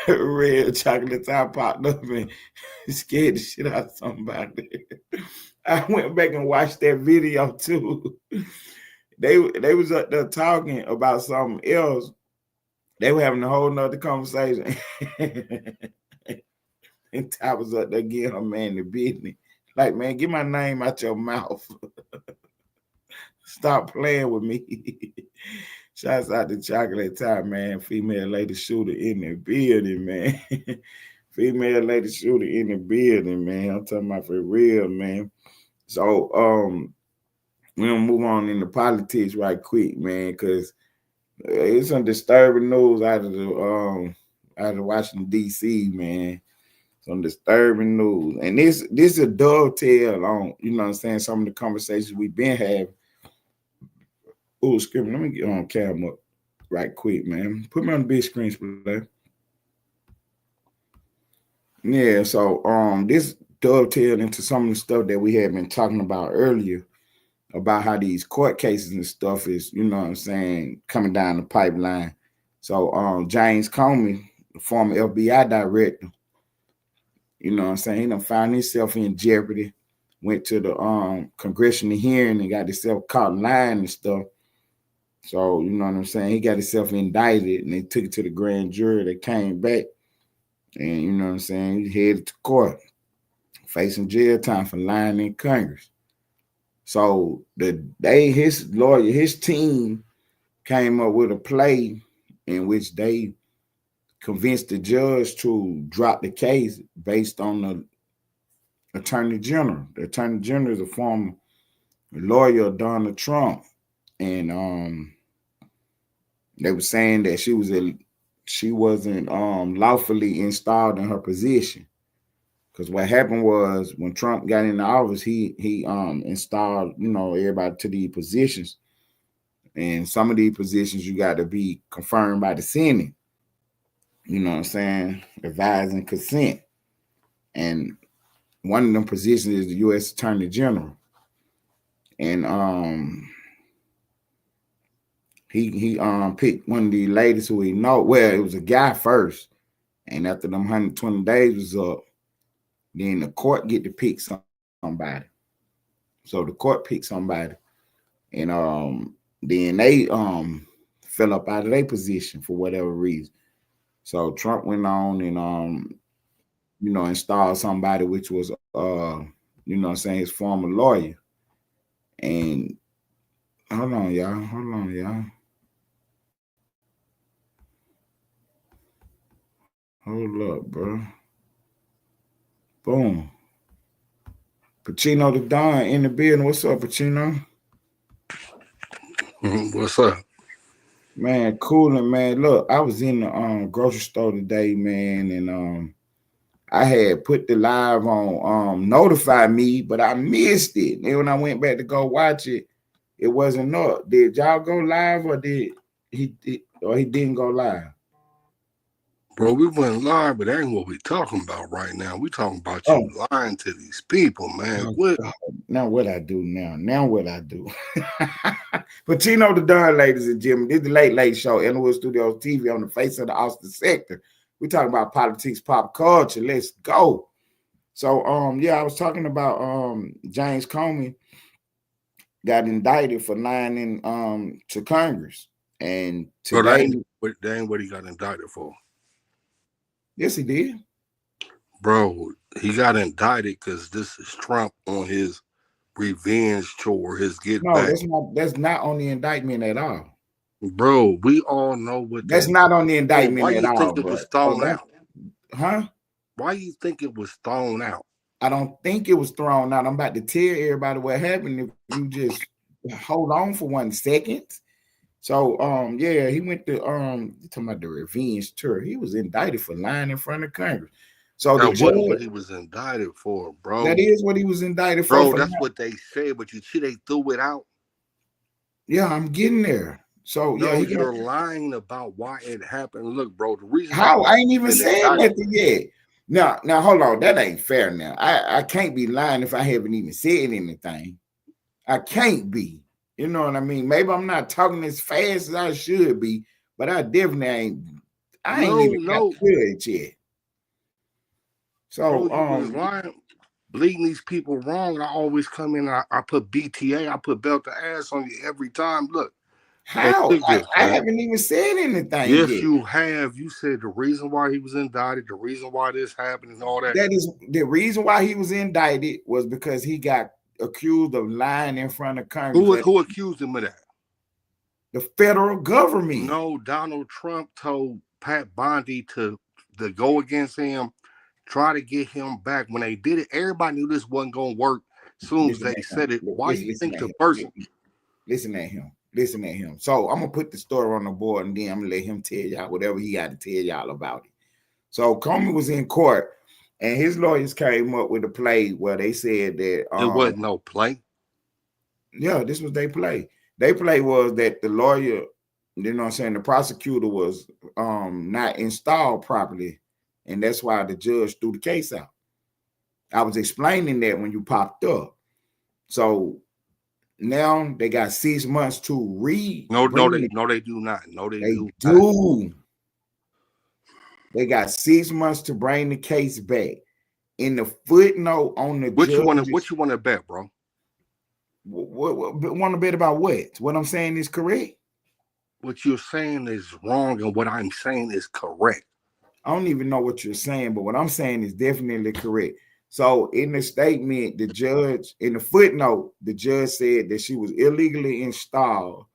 Speaker 4: Real Chocolate Tie popped up and scared the shit out of somebody. I went back and watched that video too. They was up there talking about something else. They were having a whole nother conversation. And Ty was up there getting her man the business. Like, man, get my name out your mouth. Stop playing with me. Shouts out to Chocolate Tie, man. Female lady shooter in the building, man. Female lady shooter in the building, man. I'm talking about for real, man. So we're gonna move on into politics right quick, man, because it's some disturbing news out of Washington, D.C., man. Some disturbing news. And this is a dovetail on, you know what I'm saying, some of the conversations we've been having. Oh, excuse me, let me get on camera right quick, man. Put me on the big screen, please. Yeah, so this dovetailed into some of the stuff that we had been talking about earlier about how these court cases and stuff is, you know what I'm saying, coming down the pipeline. So James Comey, the former FBI director, You know what I'm saying? He done found himself in jeopardy. Went to the congressional hearing and got himself caught lying and stuff. So, you know what I'm saying? He got himself indicted and they took it to the grand jury. They came back and, you know what I'm saying, he headed to court facing jail time for lying in Congress. So his lawyer, his team came up with a play in which they convinced the judge to drop the case based on the attorney general. The attorney general is a former lawyer of Donald Trump. And they were saying that she wasn't lawfully installed in her position. Because what happened was when Trump got into office, he installed, you know, everybody to these positions. And some of these positions you got to be confirmed by the Senate. You know what I'm saying? Advising consent. And one of them positions is the U.S. Attorney General. And he picked one of the ladies who he know. Well, it was a guy first. And after them 120 days was up, then the court get to pick somebody. So the court picked somebody. And then they fell up out of their position for whatever reason. So Trump went on and you know, installed somebody which was you know what I'm saying, his former lawyer. And hold on, y'all. Hold up, bro. Boom. Pacino the Don in the building. What's up, Pacino?
Speaker 6: What's up?
Speaker 4: Man, coolin', man. Look, I was in the grocery store today, man, and I had put the live on notify me, but I missed it. And when I went back to go watch it, it wasn't up. Did y'all go live or did he didn't go live?
Speaker 6: Bro, we went live, but that ain't what we talking about right now. We talking about you lying to these people, man. What?
Speaker 4: Now what I do now? Now what I do? Pacino the Don, ladies and gentlemen. This is the Late Show, Ellenwood Studios TV on the face of the Austin sector. We talking about politics, pop culture. Let's go. So yeah, I was talking about James Comey got indicted for lying in to Congress. And today,
Speaker 6: that ain't what he got indicted for.
Speaker 4: Yes, he did.
Speaker 6: Bro, he got indicted because this is Trump on his revenge tour, his get back.
Speaker 4: That's not on the indictment at all.
Speaker 6: Bro, we all know what
Speaker 4: that's not on the indictment at all.
Speaker 6: Why you think it was thrown out?
Speaker 4: Huh?
Speaker 6: Why you think it was thrown out?
Speaker 4: I don't think it was thrown out. I'm about to tell everybody what happened if you just hold on for 1 second. So yeah, he went to talking about the revenge tour. He was indicted for lying in front of Congress. So
Speaker 6: that wasn't what he was indicted for, bro.
Speaker 4: That is what he was indicted
Speaker 6: for.
Speaker 4: Bro,
Speaker 6: that's what they said, but you see they threw it out.
Speaker 4: Yeah, I'm getting there. So
Speaker 6: no,
Speaker 4: yeah,
Speaker 6: you're lying about why it happened. Look, bro, the reason
Speaker 4: I ain't even saying nothing yet. Now hold on, that ain't fair. Now I can't be lying if I haven't even said anything. I can't be. You know what I mean? Maybe I'm not talking as fast as I should be, but I definitely ain't. I ain't even got good yet. So
Speaker 6: bro, you was lying, bleeding these people wrong. I always come in. I put BTA. I put belt to ass on you every time. Look.
Speaker 4: How? I haven't even said anything.
Speaker 6: Yes,
Speaker 4: yet.
Speaker 6: You have. You said the reason why he was indicted, the reason why this happened, and all that.
Speaker 4: That is the reason why he was indicted was because he got accused of lying in front of Congress.
Speaker 6: Who accused him of that?
Speaker 4: The federal government.
Speaker 6: No, Donald Trump told Pat Bondi to go against him, try to get him back. When they did it, everybody knew this wasn't going to work. As soon as they said it, why do you think the person?
Speaker 4: Listen at him. So I'm gonna put the story on the board, and then I'm gonna let him tell y'all whatever he got to tell y'all about it. So Comey was in court, and his lawyers came up with a play where they said that
Speaker 6: it wasn't no play.
Speaker 4: Yeah, this was their play. Their play was that the lawyer, you know what I'm saying, the prosecutor was not installed properly, and that's why the judge threw the case out. I was explaining that when you popped up. So now they got 6 months to read.
Speaker 6: No, they do not. No, they do.
Speaker 4: Not. They got 6 months to bring the case back. In the footnote on the
Speaker 6: What
Speaker 4: judges,
Speaker 6: you want to bet, bro?
Speaker 4: what want to bet about what? What I'm saying is correct.
Speaker 6: What you're saying is wrong, and what I'm saying is correct.
Speaker 4: I don't even know what you're saying, but what I'm saying is definitely correct. So in the statement, the judge, in the footnote, the judge said that she was illegally installed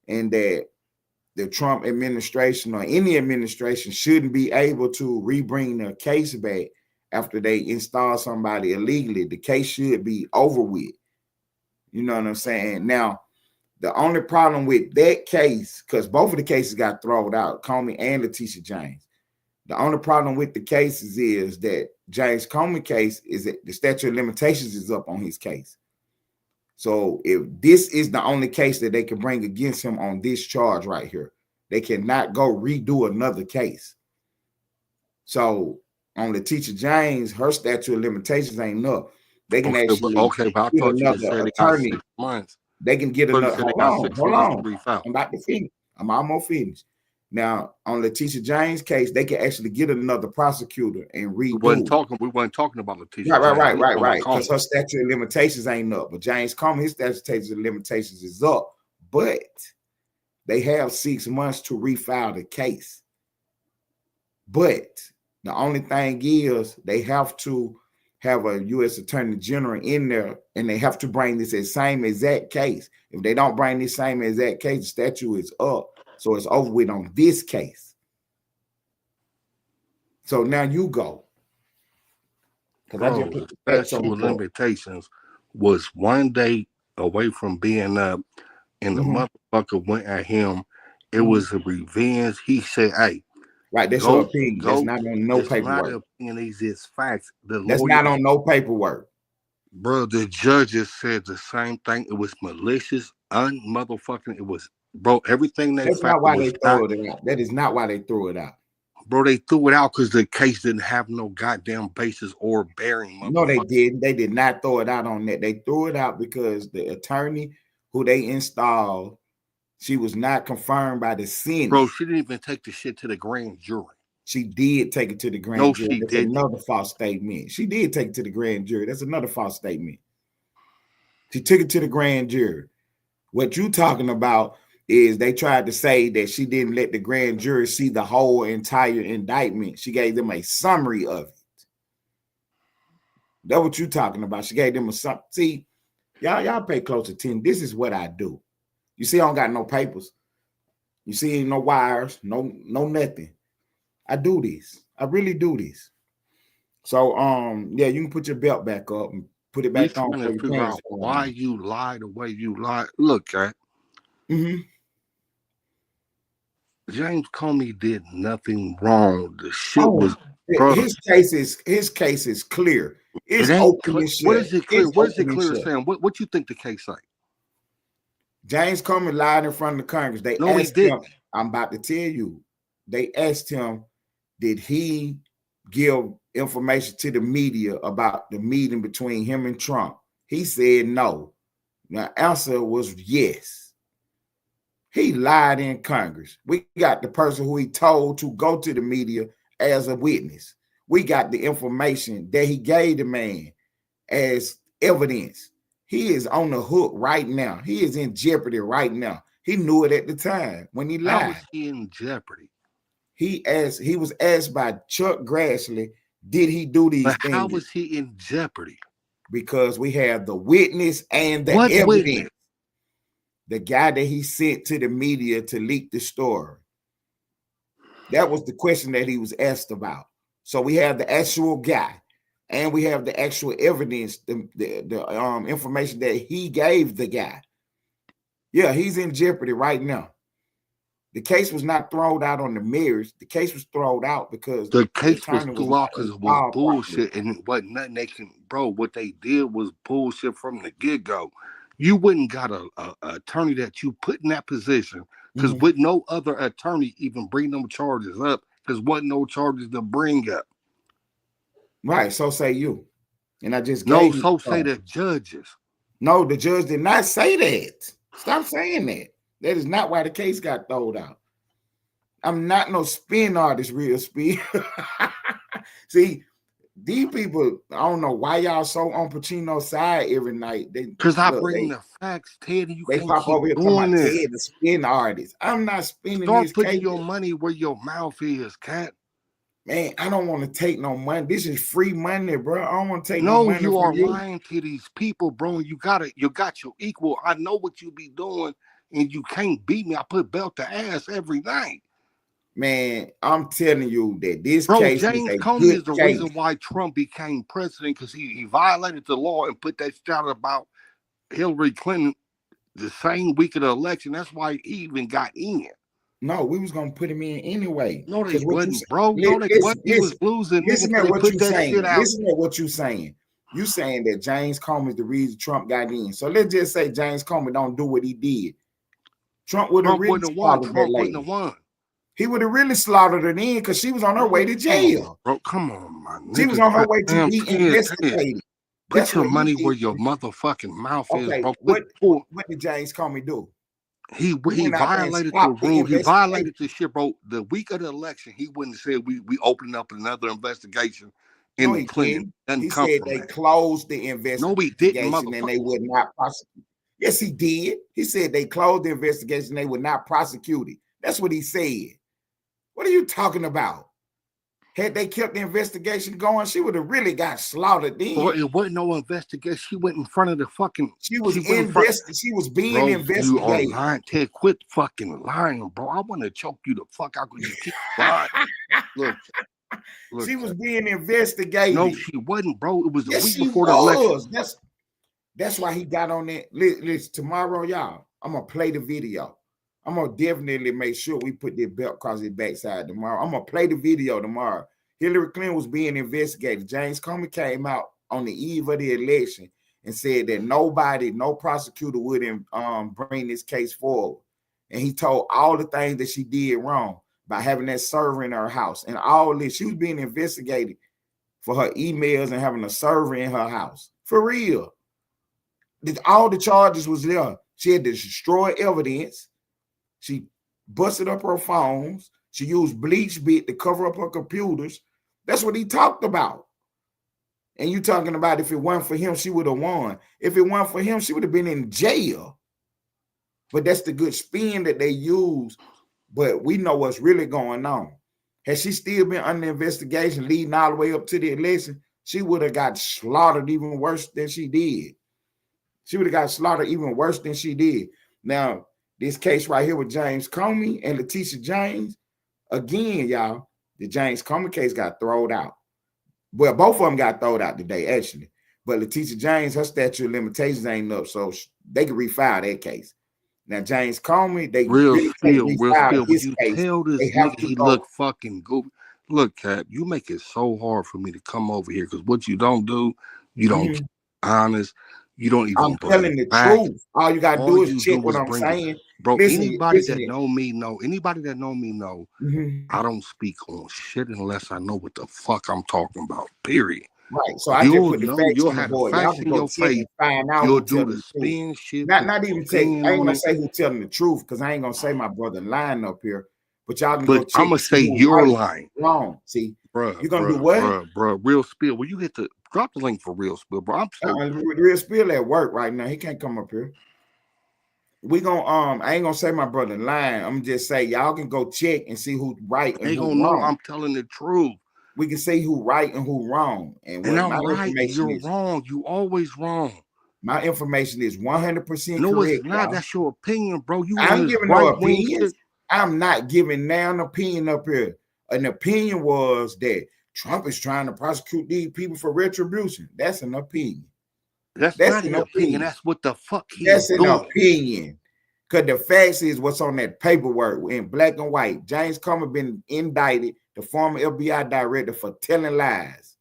Speaker 4: and that the Trump administration or any administration shouldn't be able to rebring their case back after they install somebody illegally. The case should be over with. You know what I'm saying? Now, the only problem with that case, because both of the cases got thrown out, Comey and Letitia James. The only problem with the cases is that James Comey case is that the statute of limitations is up on his case. So if this is the only case that they can bring against him on this charge right here, they cannot go redo another case. So on Letitia James, her statute of limitations ain't up. They can actually
Speaker 6: but I thought you said it got 6 months.
Speaker 4: They can get another. Hold on. I'm about to finish. I'm almost finished. Now, on Letitia James' case, they can actually get another prosecutor and redo.
Speaker 6: We weren't talking about Letitia.
Speaker 4: Right. Because her statute of limitations ain't up. But James Comey, his statute of limitations is up. But they have 6 months to refile the case. But the only thing is they have to have a U.S. Attorney General in there, and they have to bring this same exact case. If they don't bring this same exact case, the statute is up. So it's over with on this case. So now you go.
Speaker 6: Because I just statute of limitations was 1 day away from being up, and the motherfucker went at him. It was a revenge. He said, hey.
Speaker 4: Right, that's your opinion. That's not on no paperwork.
Speaker 6: Not opinion, it's facts.
Speaker 4: That's not on no paperwork.
Speaker 6: Bro, the judges said the same thing. It was malicious, unmotherfucking. It was, bro, everything they
Speaker 4: That's not why they threw it out. That is not why they threw it out.
Speaker 6: Bro, they threw it out because the case didn't have no goddamn basis or bearing.
Speaker 4: No, they didn't. They did not throw it out on that. They threw it out because the attorney who they installed, she was not confirmed by the Senate.
Speaker 6: Bro, she didn't even take the shit to the grand jury.
Speaker 4: She did take it to the grand jury. That's another false statement. She did take it to the grand jury. That's another false statement. She took it to the grand jury. What you talking about is they tried to say that she didn't let the grand jury see the whole entire indictment. She gave them a summary of it. That's what you talking about. She gave them a summary. See, y'all pay close attention. This is what I do. You see, I don't got no papers. You see, no wires, no nothing. I do this. I really do this. So, yeah, you can put your belt back up and put it back on.
Speaker 6: To figure out why you lie the way you lie. Look, Cat. James Comey did nothing wrong. The shit was. Brother,
Speaker 4: his case is clear. It's open and shut.
Speaker 6: What is it clear? What is it clear saying? What you think the case say?
Speaker 4: James Comey lied in front of the Congress. They asked him. I'm about to tell you. They asked him, did he give information to the media about the meeting between him and Trump? He said no. The answer was yes. He lied in Congress. We got the person who he told to go to the media as a witness. We got the information that he gave the man as evidence. He is on the hook right now. He is in jeopardy right now. He knew it at the time when he lied.
Speaker 6: How was he in jeopardy?
Speaker 4: He was asked by Chuck Grassley, did he do these things?
Speaker 6: How was he in jeopardy?
Speaker 4: Because we have the witness and the evidence. Witness? The guy that he sent to the media to leak the story. That was the question that he was asked about. So we have the actual guy, and we have the actual evidence, the information that he gave the guy. Yeah, he's in jeopardy right now. The case was not thrown out on the merits. The case was thrown out because
Speaker 6: the case was thrown out because it was bullshit, and it wasn't nothing they can. Bro, what they did was bullshit from the get go. You wouldn't got a attorney that you put in that position because with no other attorney even bring them charges up because wasn't no charges to bring up.
Speaker 4: Right. So say you, and I just
Speaker 6: no. So say the judges.
Speaker 4: No, the judge did not say that. Stop saying that. That is not why the case got thrown out. I'm not no spin artist, real spin. See, These people, I don't know why y'all so on Pacino's side every night.
Speaker 6: Because I bring the facts, Ted, and you
Speaker 4: they
Speaker 6: can't
Speaker 4: pop
Speaker 6: keep
Speaker 4: over here talking
Speaker 6: doing
Speaker 4: about
Speaker 6: this.
Speaker 4: Ted, the spin artist. I'm not spinning
Speaker 6: Start
Speaker 4: this
Speaker 6: putting
Speaker 4: cake.
Speaker 6: your money where your mouth is, cat.
Speaker 4: Man, I don't want to take no money. This is free money, bro. I don't want to take no
Speaker 6: No,
Speaker 4: money
Speaker 6: you are
Speaker 4: from you.
Speaker 6: lying to these people, bro. You got your equal. I know what you be doing, and you can't beat me. I put belt to ass every night.
Speaker 4: Man, I'm telling you that this
Speaker 6: Bro,
Speaker 4: case
Speaker 6: James
Speaker 4: is a
Speaker 6: Comey
Speaker 4: good
Speaker 6: is the
Speaker 4: case.
Speaker 6: reason why Trump became president, because he violated the law and put that shit out about Hillary Clinton the same week of the election. That's why he even got in.
Speaker 4: No, we was gonna put him in anyway.
Speaker 6: No, they wasn't, bro.
Speaker 4: No,
Speaker 6: they wasn't. He was losing.
Speaker 4: Listen
Speaker 6: Nigga,
Speaker 4: at
Speaker 6: they
Speaker 4: what
Speaker 6: put
Speaker 4: you
Speaker 6: that
Speaker 4: saying.
Speaker 6: shit out.
Speaker 4: Listen at what you saying. You saying that James Comey is the reason Trump got in. So let's just say James Comey don't do what he did. Trump would have really slaughtered that lady. He would have really slaughtered her in because she was on her way to jail.
Speaker 6: Bro, come on, my nigga.
Speaker 4: She was on her way to be investigated.
Speaker 6: Put your money where your motherfucking mouth is, bro.
Speaker 4: What did James Comey do?
Speaker 6: He violated the rule. He violated the shit, bro. The week of the election, he wouldn't have said we opened up another investigation in the Clinton.
Speaker 4: He said they closed the investigation.
Speaker 6: No, he didn't,
Speaker 4: and they would not prosecute. Yes, he did. He said they closed the investigation. They would not prosecute it. That's what he said. What are you talking about? Had they kept the investigation going, she would have really got slaughtered then.
Speaker 6: Well, it wasn't no investigation. She went in front of the fucking.
Speaker 4: She was being investigated.
Speaker 6: You are lying, Ted. Quit fucking lying, bro. I want to choke you the fuck out because you keep lying. Look,
Speaker 4: she was being investigated.
Speaker 6: No, she wasn't, bro. It was the week
Speaker 4: before
Speaker 6: the election.
Speaker 4: That's why he got on that. Listen, tomorrow, y'all, I'm gonna play the video. I'm gonna definitely make sure we put the belt across his backside tomorrow. I'm gonna play the video tomorrow. Hillary Clinton was being investigated. James Comey came out on the eve of the election and said that no prosecutor would bring this case forward. And he told all the things that she did wrong by having that server in her house and all this. She was being investigated for her emails and having a server in her house. For real. All the charges was there. She had to destroy evidence. She busted up her phones. She used bleach bit to cover up her computers. That's what he talked about. And you talking about if it weren't for him, she would have won. If it weren't for him, she would have been in jail. But that's the good spin that they use. But we know what's really going on. Had she still been under investigation leading all the way up to the election, she would have got slaughtered even worse than she did. She would have got slaughtered even worse than she did. Now, this case right here with James Comey and Letitia James, again, y'all, the James Comey case got thrown out. Well, both of them got thrown out today, actually. But Letitia James, her statute of limitations ain't up, so they can refile that case. Now, James Comey, they
Speaker 6: real
Speaker 4: really
Speaker 6: spill.
Speaker 4: When
Speaker 6: you tell this nigga he look fucking goofy. Look, Cap, you make it so hard for me to come over here because what you don't do, you don't keep honest. You don't even.
Speaker 4: I'm telling the truth. All you gotta do is check what I'm saying,
Speaker 6: bro. Anybody that know me know. Anybody that know me know. I don't speak on shit unless I know what the fuck I'm talking about. Period.
Speaker 4: Right. So I just put the facts on the board. Y'all can go check and find out.
Speaker 6: You'll do the spin shit.
Speaker 4: Not even take. I ain't gonna say who's telling the truth because I ain't gonna say my brother lying up here. But y'all can go check.
Speaker 6: I'm gonna say you're lying.
Speaker 4: Wrong. See,
Speaker 6: bro.
Speaker 4: You're gonna do what,
Speaker 6: bro? Real spill. Well, you hit the drop the link for real spill, bro.
Speaker 4: Real spill at work right now. He can't come up here. We gonna I ain't gonna say my brother lying. I'm gonna just say y'all can go check and see who's right and who's wrong.
Speaker 6: I'm telling the truth.
Speaker 4: We can see who right and who wrong. And
Speaker 6: I'm right. You're wrong. You always wrong.
Speaker 4: My information is 100% correct.
Speaker 6: No, it's not. Y'all. That's your opinion, bro.
Speaker 4: I'm giving no opinions. I'm not giving now an opinion up here. An opinion was that Trump is trying to prosecute these people for retribution. That's an opinion.
Speaker 6: That's not an opinion. That's what the fuck he's
Speaker 4: doing.
Speaker 6: That's
Speaker 4: an opinion. Because the facts is what's on that paperwork in black and white. James Comey been indicted, the former FBI director, for telling lies.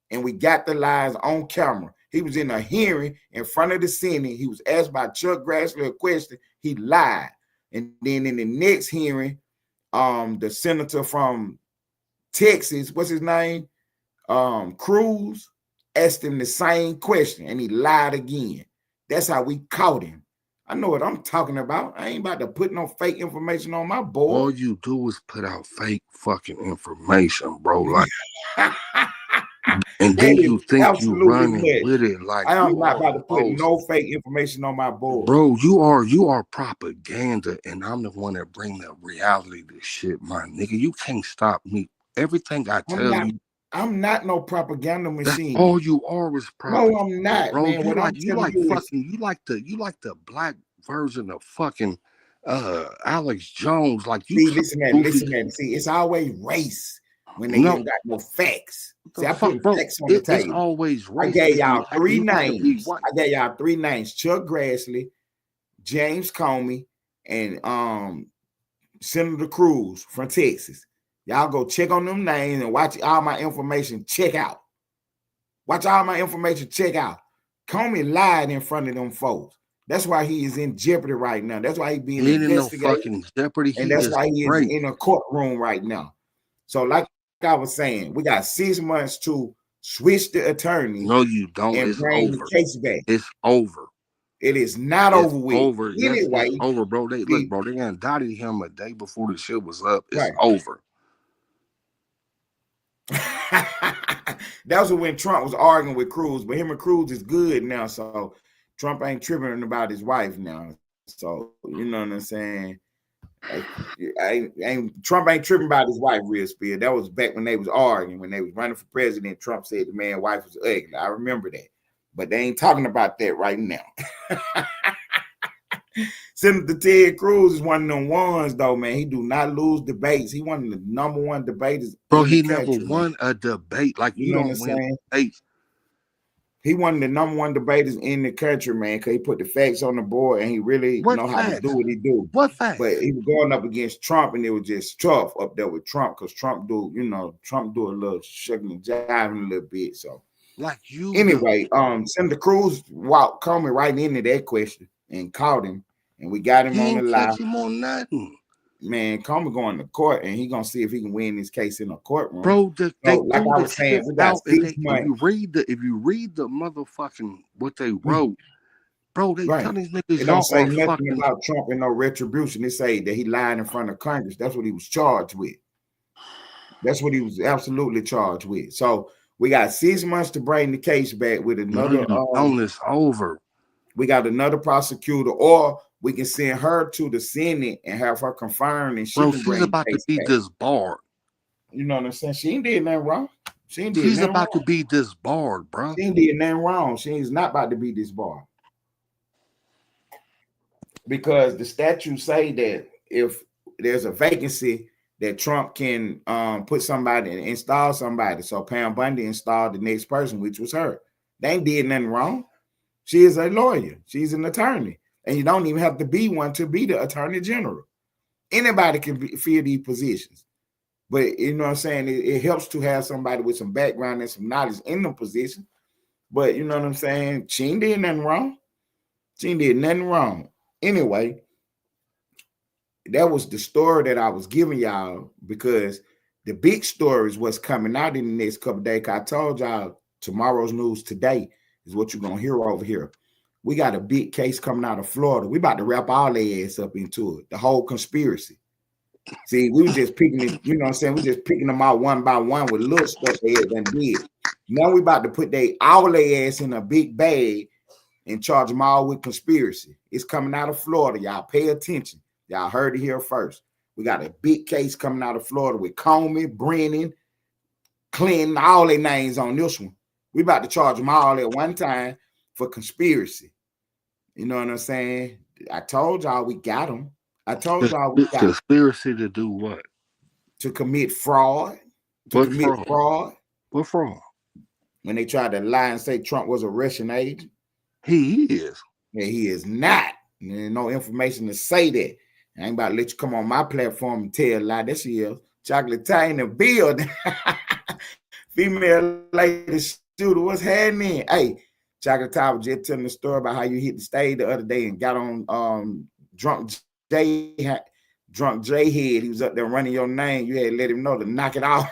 Speaker 4: And we got the lies on camera. He was in a hearing in front of the Senate. He was asked by Chuck Grassley a question. He lied. And then in the next hearing, the senator from Texas, what's his name? Cruz, asked him the same question and he lied again. That's how we caught him. I know what I'm talking about. I ain't about to put no fake information on my board.
Speaker 6: All you do is put out fake fucking information, bro. Like And
Speaker 4: That
Speaker 6: then
Speaker 4: is
Speaker 6: you think you
Speaker 4: absolutely
Speaker 6: running
Speaker 4: nuts.
Speaker 6: with it like
Speaker 4: I am
Speaker 6: you
Speaker 4: not
Speaker 6: are
Speaker 4: about
Speaker 6: the
Speaker 4: to put
Speaker 6: most.
Speaker 4: no fake information on my board.
Speaker 6: Bro, you are propaganda, and I'm the one that bring the reality to shit, my nigga. You can't stop me. Everything I tell you,
Speaker 4: I'm not no propaganda
Speaker 6: that's
Speaker 4: machine.
Speaker 6: all you are is
Speaker 4: No,
Speaker 6: propaganda,
Speaker 4: I'm not,
Speaker 6: bro.
Speaker 4: man. What I'm
Speaker 6: You
Speaker 4: telling
Speaker 6: like
Speaker 4: you is,
Speaker 6: fucking you like the black version of fucking Alex Jones. Like you
Speaker 4: see,
Speaker 6: so goofy.
Speaker 4: listen at it. See, it's always race when they
Speaker 6: No,
Speaker 4: ain't got no facts. See,
Speaker 6: the
Speaker 4: I
Speaker 6: fuck,
Speaker 4: put
Speaker 6: bro.
Speaker 4: facts on the
Speaker 6: It's
Speaker 4: table.
Speaker 6: always
Speaker 4: I
Speaker 6: race
Speaker 4: gave
Speaker 6: if you
Speaker 4: y'all three
Speaker 6: acting like to be
Speaker 4: names.
Speaker 6: white.
Speaker 4: I gave y'all three names: Chuck Grassley, James Comey, and Senator Cruz from Texas. Y'all go check on them names and watch all my information check out. Watch all my information check out. Comey lied in front of them folks. That's why he is in jeopardy right now. That's why he's being
Speaker 6: He ain't in no
Speaker 4: investigated.
Speaker 6: fucking jeopardy.
Speaker 4: And
Speaker 6: He
Speaker 4: that's
Speaker 6: is
Speaker 4: why he is
Speaker 6: great.
Speaker 4: in a courtroom right now. So, like I was saying, we got 6 months to switch the attorney
Speaker 6: No, you don't.
Speaker 4: and
Speaker 6: It's
Speaker 4: bring
Speaker 6: over.
Speaker 4: the case back.
Speaker 6: It's over.
Speaker 4: It is not
Speaker 6: It's
Speaker 4: over with.
Speaker 6: over. Yes,
Speaker 4: Anyway,
Speaker 6: it's over, bro. They look,
Speaker 4: see,
Speaker 6: bro. They indicted him a day before the shit was up. It's
Speaker 4: right.
Speaker 6: over.
Speaker 4: That was when Trump was arguing with Cruz, but him and Cruz is good now, so Trump ain't tripping about his wife now. So you know what I'm saying? Trump ain't tripping about his wife, real spill. That was back when they was arguing, when they was running for president. Trump said the man's wife was ugly. I remember that, but they ain't talking about that right now. Senator Ted Cruz is one of them ones, though, man. He do not lose debates. He one of the number one debaters
Speaker 6: Bro,
Speaker 4: in the
Speaker 6: he never
Speaker 4: country,
Speaker 6: won a debate. Like
Speaker 4: you
Speaker 6: you
Speaker 4: know what I'm
Speaker 6: don't win
Speaker 4: saying?
Speaker 6: debates.
Speaker 4: He one of the number one debaters in the country, man, because he put the facts on the board and he really
Speaker 6: What
Speaker 4: know how to
Speaker 6: facts?
Speaker 4: do what he do.
Speaker 6: What facts?
Speaker 4: But he was going up against Trump, and it was just tough up there with Trump because Trump do a little shucking and jiving a little bit. So
Speaker 6: Like you.
Speaker 4: anyway, Senator Cruz walked coming right into that question and caught him, and we got him
Speaker 6: He
Speaker 4: on the
Speaker 6: ain't
Speaker 4: lie.
Speaker 6: catch him on nothing.
Speaker 4: Man, Comey going to court, and he gonna see if he can win this case in a courtroom.
Speaker 6: Bro, they
Speaker 4: like
Speaker 6: threw
Speaker 4: I
Speaker 6: the
Speaker 4: was saying,
Speaker 6: shit
Speaker 4: we got
Speaker 6: out, and
Speaker 4: 6 months.
Speaker 6: if you read the motherfucking what they wrote, bro, they
Speaker 4: Right.
Speaker 6: tell these niggas
Speaker 4: It
Speaker 6: y'all
Speaker 4: don't say
Speaker 6: are
Speaker 4: nothing
Speaker 6: fucking.
Speaker 4: about Trump and no retribution. It say that he lied in front of Congress. That's what he was charged with. That's what he was absolutely charged with. So we got 6 months to bring the case back with another.
Speaker 6: It's over.
Speaker 4: We got another prosecutor, or we can send her to the Senate and have her confirmed, and she
Speaker 6: Bro,
Speaker 4: can
Speaker 6: she's
Speaker 4: bring
Speaker 6: about
Speaker 4: the
Speaker 6: to
Speaker 4: case
Speaker 6: be
Speaker 4: back.
Speaker 6: disbarred.
Speaker 4: You know what I'm saying? She ain't did nothing wrong.
Speaker 6: She's about to be disbarred, bro.
Speaker 4: She ain't did nothing wrong. She is not about to be disbarred. Because the statutes say that if there's a vacancy, that Trump can put somebody and install somebody. So Pam Bundy installed the next person, which was her. They ain't did nothing wrong. She is a lawyer. She's an attorney. And you don't even have to be one to be the attorney general. Anybody can fill these positions. But you know what I'm saying? It helps to have somebody with some background and some knowledge in the position. But you know what I'm saying? She ain't did nothing wrong. She ain't did nothing wrong. Anyway, that was the story that I was giving y'all, because the big story is what's coming out in the next couple of days. I told y'all tomorrow's news today is what you're gonna hear over here. We got a big case coming out of Florida. We about to wrap all their ass up into it. The whole conspiracy. See, we were just picking it, you know what I'm saying? We just picking them out one by one with little stuff they had done did. Now we about to put all their ass in a big bag and charge them all with conspiracy. It's coming out of Florida. Y'all pay attention. Y'all heard it here first. We got a big case coming out of Florida with Comey, Brennan, Clinton, all their names on this one. We about to charge them all at one time for conspiracy. You know what I'm saying? I told y'all we got them. I told y'all we got
Speaker 6: conspiracy to do what?
Speaker 4: To commit fraud.
Speaker 6: What fraud? What fraud?
Speaker 4: When they tried to lie and say Trump was a Russian agent.
Speaker 6: He is.
Speaker 4: Yeah, he is not. There's no information to say that. I ain't about to let you come on my platform and tell a lie. That she is. Chocolate Tie in the building. Female lady shooter. What's happening? Hey, Chocolate Tie was just telling the story about how you hit the stage the other day and got on Drunk J head. He was up there running your name. You had to let him know to knock it off.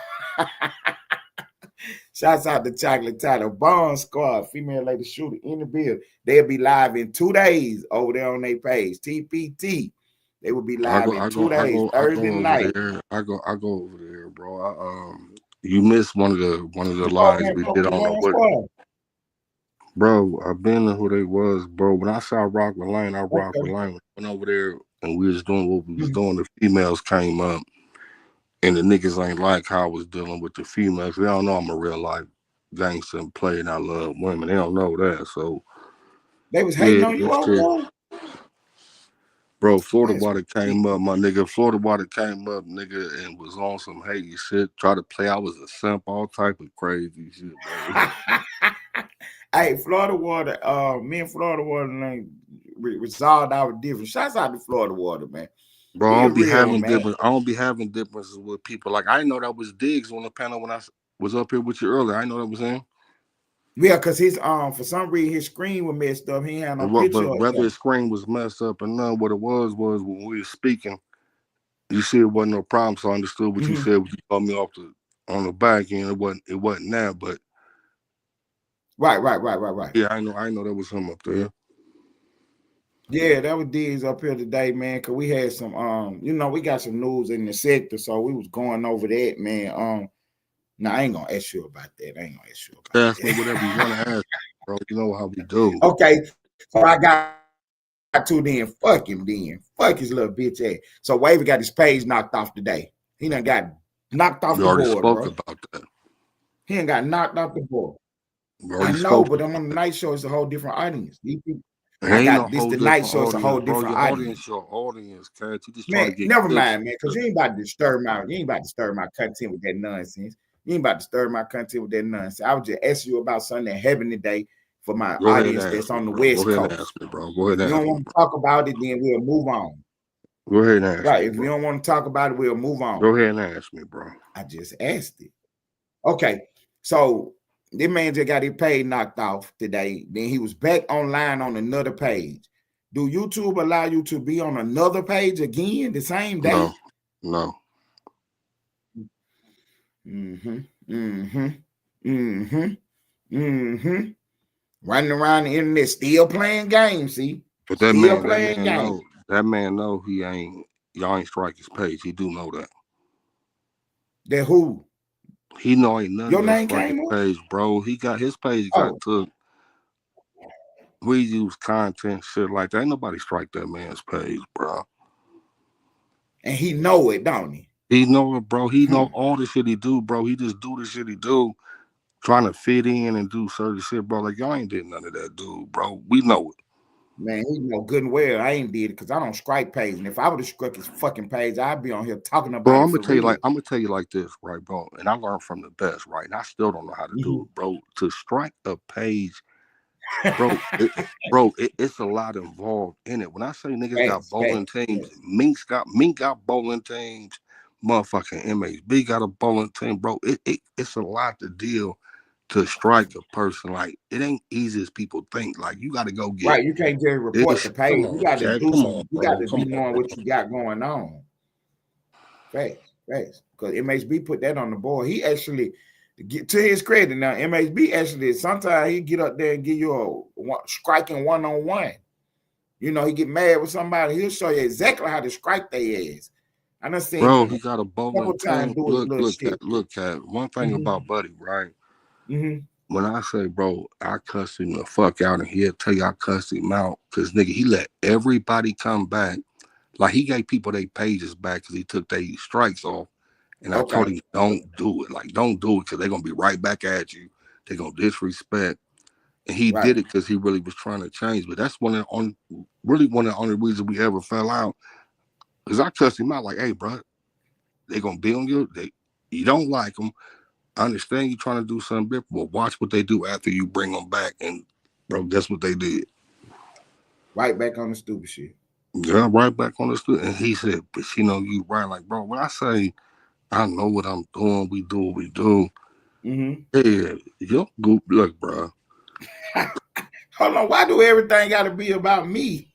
Speaker 4: Shouts out to Chocolate Tie, the Bond Squad, female lady shooter in the building. They'll be live in 2 days over there on their page, TPT. They will be live in 2 days, Thursday night.
Speaker 6: I go over there, bro. You missed one of the lives we did on the what. Bro, I've been to who they was, bro. When I saw Rock with Lane, I rocked with Lane. Went over there and we was doing what we was doing. The females came up and the niggas ain't like how I was dealing with the females. They don't know I'm a real life gangster and player and I love women. They don't know that. So
Speaker 4: they was hating on you over there.
Speaker 6: Bro, Florida Water came up, my nigga. Florida Water came up, nigga, and was on some hating shit. Tried to play. I was a simp, all type of crazy shit, bro.
Speaker 4: Hey, Florida Water, me and Florida Water like, resolved our difference. Shouts out to Florida Water, man.
Speaker 6: Bro, I don't be having differences with people. Like I didn't know that was Diggs on the panel when I was up here with you earlier. I didn't know that was him.
Speaker 4: Yeah, because his for some reason his screen was messed up. He had no picture.
Speaker 6: But whether his screen was messed up or not, what it was when we were speaking, you see it wasn't no problem. So I understood what you said when you called me off on the back end. It wasn't that, but
Speaker 4: right.
Speaker 6: Yeah, I know that was him up there.
Speaker 4: Yeah, that was Diggs up here today, man. Cause we had some we got some news in the sector, so we was going over that, man. No, I ain't gonna ask you about that.
Speaker 6: Ask me whatever you want to ask, bro. You know how we do.
Speaker 4: Okay, so I got to then. Fuck him then. Fuck his little bitch ass. So Wavy got his page knocked off today. He done got knocked off the board,
Speaker 6: spoke
Speaker 4: bro.
Speaker 6: About that.
Speaker 4: He ain't got knocked off the board. I know, but I'm on the night show. It's a whole different audience. These people, I got this the night show. It's a whole different audience.
Speaker 6: Your audience, cat. You just
Speaker 4: man, never mind, man. Because you ain't about to disturb my content with that nonsense. You ain't about to disturb my content with that nonsense. I was just asking you about something that happened today for my audience that's on the West Coast.
Speaker 6: Go ahead and ask me, bro. Go ahead and
Speaker 4: if you don't want to talk about it, then we'll move on.
Speaker 6: Go ahead and ask me.
Speaker 4: Right. If you don't want to talk about it, we'll move on.
Speaker 6: Go ahead and ask me, bro.
Speaker 4: I just asked it. Okay. So this man just got his page knocked off today. Then he was back online on another page. Do YouTube allow you to be on another page again the same day?
Speaker 6: No.
Speaker 4: Running around the internet, still playing games, see?
Speaker 6: But that man know he ain't, y'all ain't strike his page. He do know that.
Speaker 4: That who?
Speaker 6: He know ain't nothing.
Speaker 4: Your name came
Speaker 6: his page, bro. He got his page got took. We use content, shit like that. Ain't nobody strike that man's page, bro.
Speaker 4: And he know it, don't he?
Speaker 6: He know it, bro. He know all the shit he do, bro. He just do the shit he do, trying to fit in and do certain shit, bro. Like, y'all ain't did none of that, dude, bro. We know it.
Speaker 4: Man, he know good and well I ain't did it because I don't strike page. And if I would have struck his fucking page, I'd be on here talking about
Speaker 6: bro,
Speaker 4: it.
Speaker 6: I'm gonna tell you like this, right, bro? And I learned from the best, right? And I still don't know how to do it, bro. To strike a page, bro, it's a lot involved in it. When I say niggas got bowling teams, Mink got bowling teams, motherfucking MHB got a bowling team, bro. It's a lot to deal to strike a person. Like, it ain't easy as people think. Like, you got to go get
Speaker 4: right. You can't just report the page. You got to do something. You got to be knowing what you got going on. Facts. Because MHB put that on the board. He actually, to his credit, now MHB actually sometimes he get up there and give you a striking one-on-one. You know, he get mad with somebody. He'll show you exactly how to strike their ass. I done seen,
Speaker 6: bro, he got a bowling team. Look, Cat. One thing about Buddy, right? When I say, bro, I cussed him the fuck out, and he'll tell you I cussed him out, because nigga, he let everybody come back. Like, he gave people their pages back because he took their strikes off. And I told him, don't do it. Like, don't do it, because they're going to be right back at you. They're going to disrespect. And he did it because he really was trying to change. But that's one of the only reasons we ever fell out. Because I cussed him out like, hey, bro, they're going to be on you. You don't like them. I understand you trying to do something different, but watch what they do after you bring them back. And, bro, guess what they did?
Speaker 4: Right back on the stupid shit.
Speaker 6: Yeah, right back on the stupid. And he said, but you know, you right. Like, bro, when I say I know what I'm doing, we do what we do. Yeah, yo, look, bro.
Speaker 4: Hold on, why do everything got to be about me?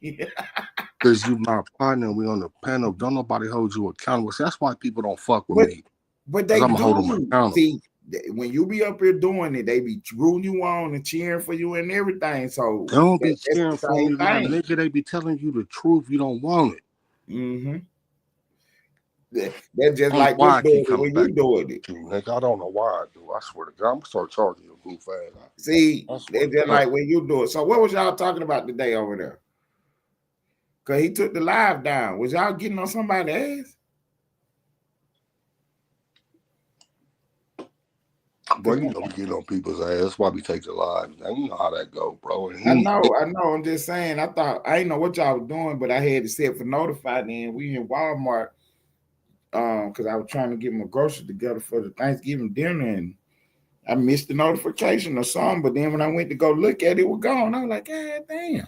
Speaker 6: Because you my partner, we on the panel. Don't nobody hold you accountable. See, that's why people don't fuck with me.
Speaker 4: But they do. See, when you be up here doing it, they be rooting you on and cheering for you and everything. So
Speaker 6: they don't be cheering for you, nigga. They be telling you the truth. You don't want it.
Speaker 4: That's just like
Speaker 6: why
Speaker 4: them
Speaker 6: I
Speaker 4: doing
Speaker 6: keep
Speaker 4: it
Speaker 6: coming
Speaker 4: when
Speaker 6: back
Speaker 4: you doing it.
Speaker 6: to nigga. I don't know why I do. I swear to God, I'm gonna start charging you a goof ass.
Speaker 4: See, that's just like when you do it. So what was y'all talking about today over there? Cause he took the live down. Was y'all getting on somebody's ass?
Speaker 6: Bro, you know we get on people's ass. That's why we take the live. Now, you know how that go, bro. And
Speaker 4: I know. I'm just saying. I didn't know what y'all was doing, but I had to set for notified. Then we in Walmart, because I was trying to get my groceries together for the Thanksgiving dinner, and I missed the notification or something. But then when I went to go look at it, it was gone. I was like, God damn.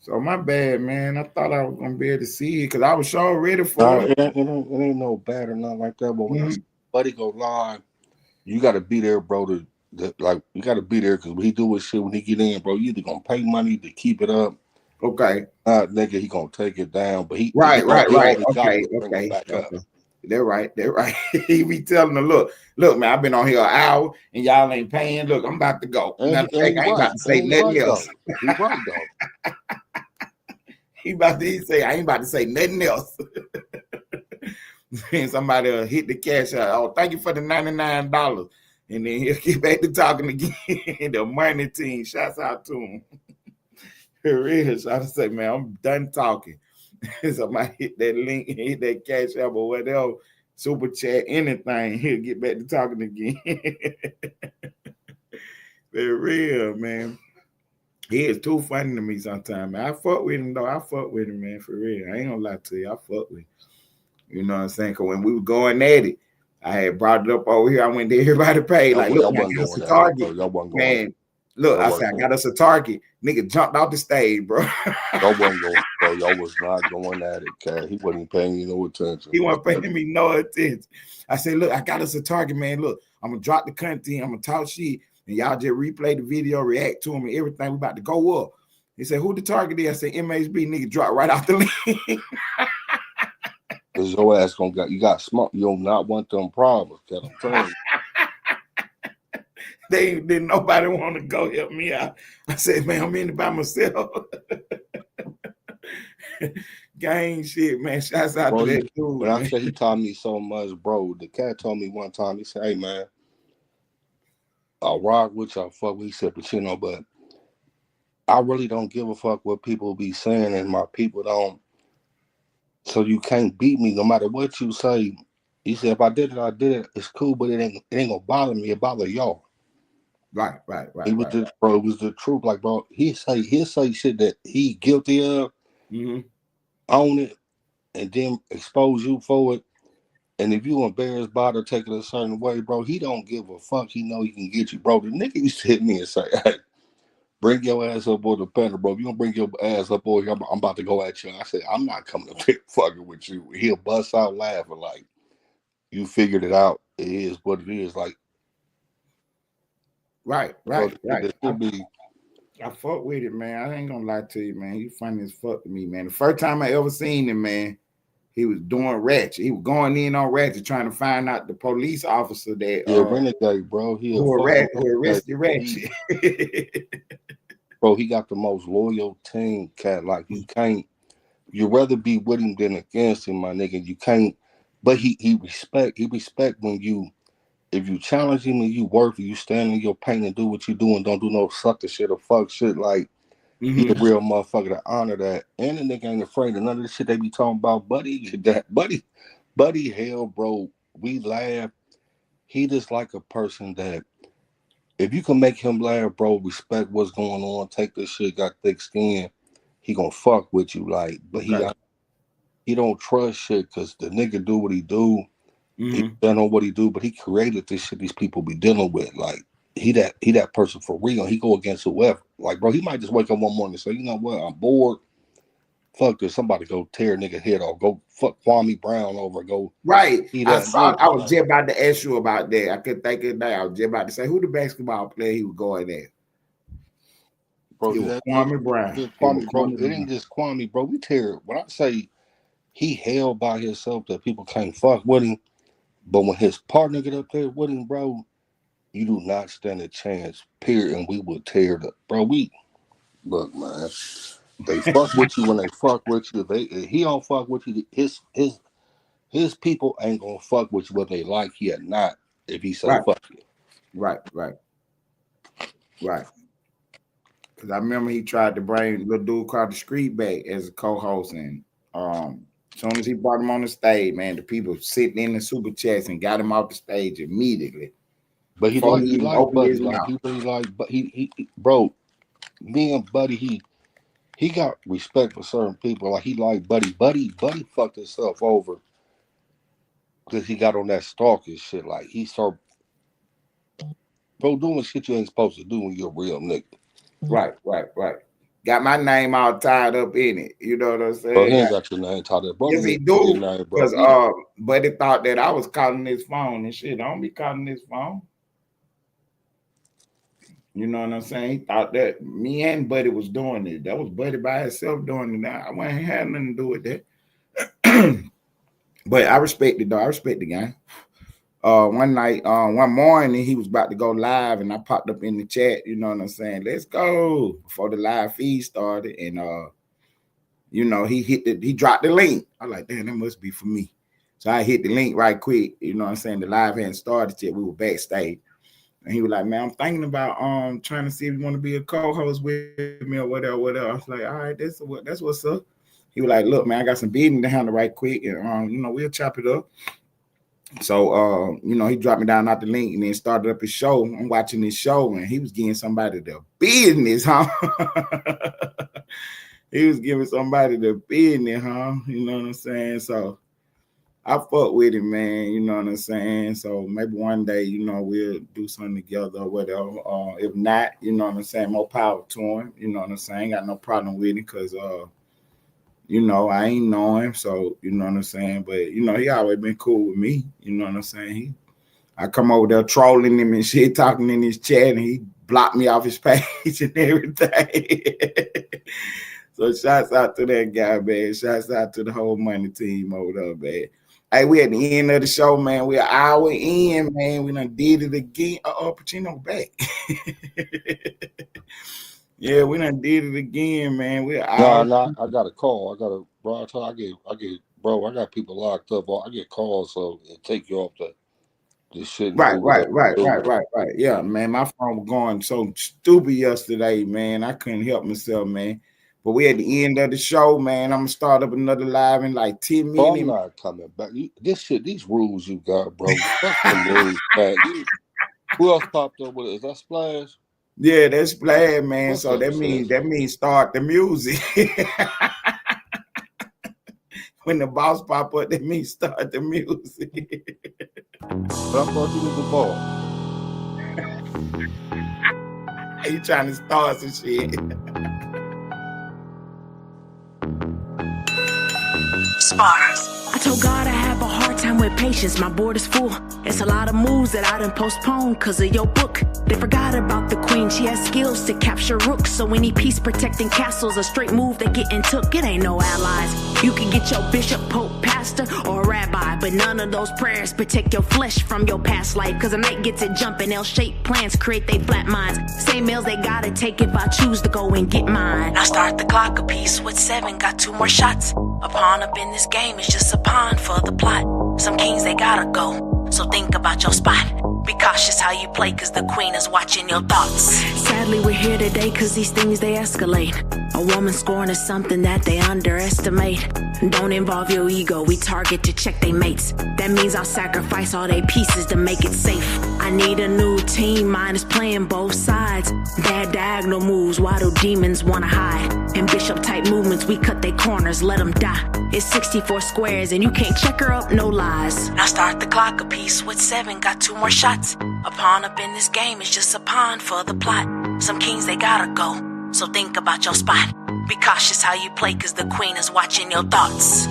Speaker 4: So my bad, man. I thought I was gonna be able to see it because I was sure ready for it.
Speaker 6: It ain't no bad or nothing like that. But when somebody go live, you got to be there, bro. You got to be there because when he do his shit, when he get in, bro, you either gonna pay money to keep it up.
Speaker 4: Okay.
Speaker 6: Nigga, he gonna take it down. But he
Speaker 4: right.
Speaker 6: Okay.
Speaker 4: They're right. He be telling them, look, man, I've been on here an hour and y'all ain't paying. Look, I'm about to go. I ain't about to say nothing else.
Speaker 6: He right though.
Speaker 4: He say, I ain't about to say nothing else. And somebody will hit the cash out. Oh, thank you for the $99. And then he'll get back to talking again. The money team, shouts out to him. For real, I say, man, I'm done talking. Somebody hit that link, hit that cash out or whatever, super chat, anything, he'll get back to talking again. For real, man. He is too funny to me sometimes, man. I fuck with him, though. I fuck with him, man, for real. I ain't gonna lie to you. I fuck with him. You know what I'm saying? Because when we were going at it, I had brought it up over here. I went to everybody pay. Like, look, I got us a target. Man, look, I said, I got us a target. Nigga jumped off the stage, bro.
Speaker 6: Y'all wasn't going, bro. Y'all was not going at it, cat. He wasn't paying you no attention.
Speaker 4: He wasn't paying me no attention. I said, look, I got us a target, man. Look, I'm going to drop the content. I'm going to talk shit. And y'all just replay the video, react to him and everything. We about to go up. He said, who the target is? I said, MHB. Nigga dropped right off the link.
Speaker 6: Because your ass you got smart. You do not want them problems, cat. I'm telling you.
Speaker 4: They didn't nobody want to go help me out. I said, man, I'm in it by myself. Gang shit, man. Shouts out to that dude.
Speaker 6: But I said he taught me so much, bro. The cat told me one time, he said, hey, man, I'll rock with y'all, fuck with. He said, but you know, but I really don't give a fuck what people be saying, and my people don't. So you can't beat me no matter what you say. He said, if I did it. It's cool, but it ain't gonna bother me. It bother y'all.
Speaker 4: Right.
Speaker 6: It was just, bro. It was the truth. Like, bro, he'll say shit that he guilty of, own it, and then expose you for it. And if you embarrassed by it or take it a certain way, bro, he don't give a fuck. He know he can get you, bro. The nigga used to hit me and say, hey, bring your ass up on the panel, bro. If you don't bring your ass up over here, I'm about to go at you. I said, I'm not coming up here fucking with you. He'll bust out laughing like, you figured it out. It is what it is. Like,
Speaker 4: right.
Speaker 6: I
Speaker 4: fuck with it, man. I ain't gonna lie to you, man. He funny as fuck to me, man. The first time I ever seen him, man, he was doing ratchet. He was going in on ratchet, trying to find out the police officer that
Speaker 6: renegade, bro.
Speaker 4: Who arrested ratchet.
Speaker 6: Bro, he got the most loyal team, cat. Like, you'd rather be with him than against him, my nigga. You can't, but he respect when if you challenge him and you work, you stand in your paint and do what you do and don't do no sucker shit or fuck shit. Like, he a real motherfucker to honor that. And the nigga ain't afraid of none of the shit they be talking about. Buddy, hell, bro, we laugh. He just like a person that, if you can make him laugh, bro, respect what's going on, take this shit, got thick skin, he gonna fuck with you. Like, but he don't trust shit because the nigga do what he do. He done on what he do, but he created this shit these people be dealing with. Like, he that person for real. He go against whoever. Like, bro, he might just wake up one morning and say, you know what, I'm bored. Fuck this. Somebody go tear a nigga head off. Go fuck Kwame Brown over. Go.
Speaker 4: Right. I was just about to ask you about that. I couldn't think of it now. I was just about to say who the basketball player he was going at.
Speaker 6: Bro,
Speaker 4: it was Kwame Brown.
Speaker 6: It ain't just Kwame, bro. We tear. When I say he held by himself that people can't fuck with him, but when his partner get up there with him, bro, you do not stand a chance, period, and we will tear the bro. Look, man, they fuck with you when they fuck with you. He don't fuck with you. His his people ain't gonna fuck with you whether they like you or not if he say
Speaker 4: Right.
Speaker 6: fuck you.
Speaker 4: Right. Because I remember he tried to bring little dude called the Street back as a co-host, and as soon as he brought him on the stage, man, the people sitting in the super chats and got him off the stage immediately.
Speaker 6: But he liked Buddy, like he really liked, but he bro, me and Buddy, he got respect for certain people. Like he liked Buddy. Buddy fucked himself over because he got on that stalker shit. Like he started, bro, doing shit you ain't supposed to do when you're a real nigga.
Speaker 4: Right. Got my name all tied up in it. You know what I'm saying?
Speaker 6: Bro, he ain't got your name tied up, bro.
Speaker 4: Yes, he do. Because Buddy thought that I was calling his phone and shit. I don't be calling his phone. You know what I'm saying? He thought that me and Buddy was doing it. That was Buddy by himself doing it. I wasn't had nothing to do with that. But I respect it though. I respect the guy. One morning, he was about to go live, and I popped up in the chat. You know what I'm saying? Let's go before the live feed started, and he dropped the link. I was like, damn, that must be for me. So I hit the link right quick. You know what I'm saying? The live hadn't started yet. We were backstage, and he was like, man, I'm thinking about trying to see if you want to be a co-host with me or whatever. I was like, all right, that's what's up. He was like, look, man, I got some business to handle right quick, and we'll chop it up. So, he dropped me down out the link and then started up his show. I'm watching his show, and he was giving somebody the business, huh? He was giving somebody the business, huh? You know what I'm saying? So I fuck with him, man. You know what I'm saying? So maybe one day, we'll do something together or whatever. If not, you know what I'm saying? More power to him. You know what I'm saying? Got no problem with it because, I ain't know him, so you know what I'm saying. But he always been cool with me. You know what I'm saying. I come over there trolling him and shit, talking in his chat, and he blocked me off his page and everything. So shouts out to that guy, man. Shouts out to the whole money team over there, man. Hey, we at the end of the show, man. We're an hour in, man. We done did it again. Pacino back. Yeah, we done did it again, man.
Speaker 6: I got a call. I got people locked up. I get calls, so it take you off this shit.
Speaker 4: Right. Yeah, man. My phone was going so stupid yesterday, man. I couldn't help myself, man. But we at the end of the show, man. I'm gonna start up another live in like 10 minutes.
Speaker 6: I'm not coming back. These rules you got, bro. Fuck the rules, man. Who else popped up with it? Is that Splash?
Speaker 4: Yeah, that's Splash, man. So that means start the music. When the boss pop up, that means start the music.
Speaker 6: But I thought you was the ball.
Speaker 4: You trying to start some shit.
Speaker 1: Spars. I told God I have a hard time with patience, my board is full. It's a lot of moves that I done postponed cause of your book. They forgot about the queen, she has skills to capture rooks. So any peace protecting castles, a straight move they getting took. It ain't no allies. You can get your bishop, pope, pastor, or rabbi, but none of those prayers protect your flesh from your past life. Cause a night gets it jumping, L-shaped plans create they flat minds. Same meals they gotta take if I choose to go and get mine. Now start the clock a piece with 7, got 2 more shots. A pawn up in this game is just a pawn for the plot. Some kings they gotta go, so think about your spot. Be cautious how you play cause the queen is watching your thoughts. Sadly we're here today cause these things they escalate. A woman scorn is something that they underestimate. Don't involve your ego, we target to check they mates. That means I'll sacrifice all they pieces to make it safe. I need a new team, mine is playing both sides. Bad diagonal moves, why do demons wanna hide? In bishop type movements, we cut they corners, let them die. It's 64 squares and you can't check her up, no lies. Now start the clock a piece with 7, got 2 more shots. A pawn up in this game is just a pawn for the plot. Some kings they gotta go, so think about your spot. Be cautious how you play cause the queen is watching your thoughts.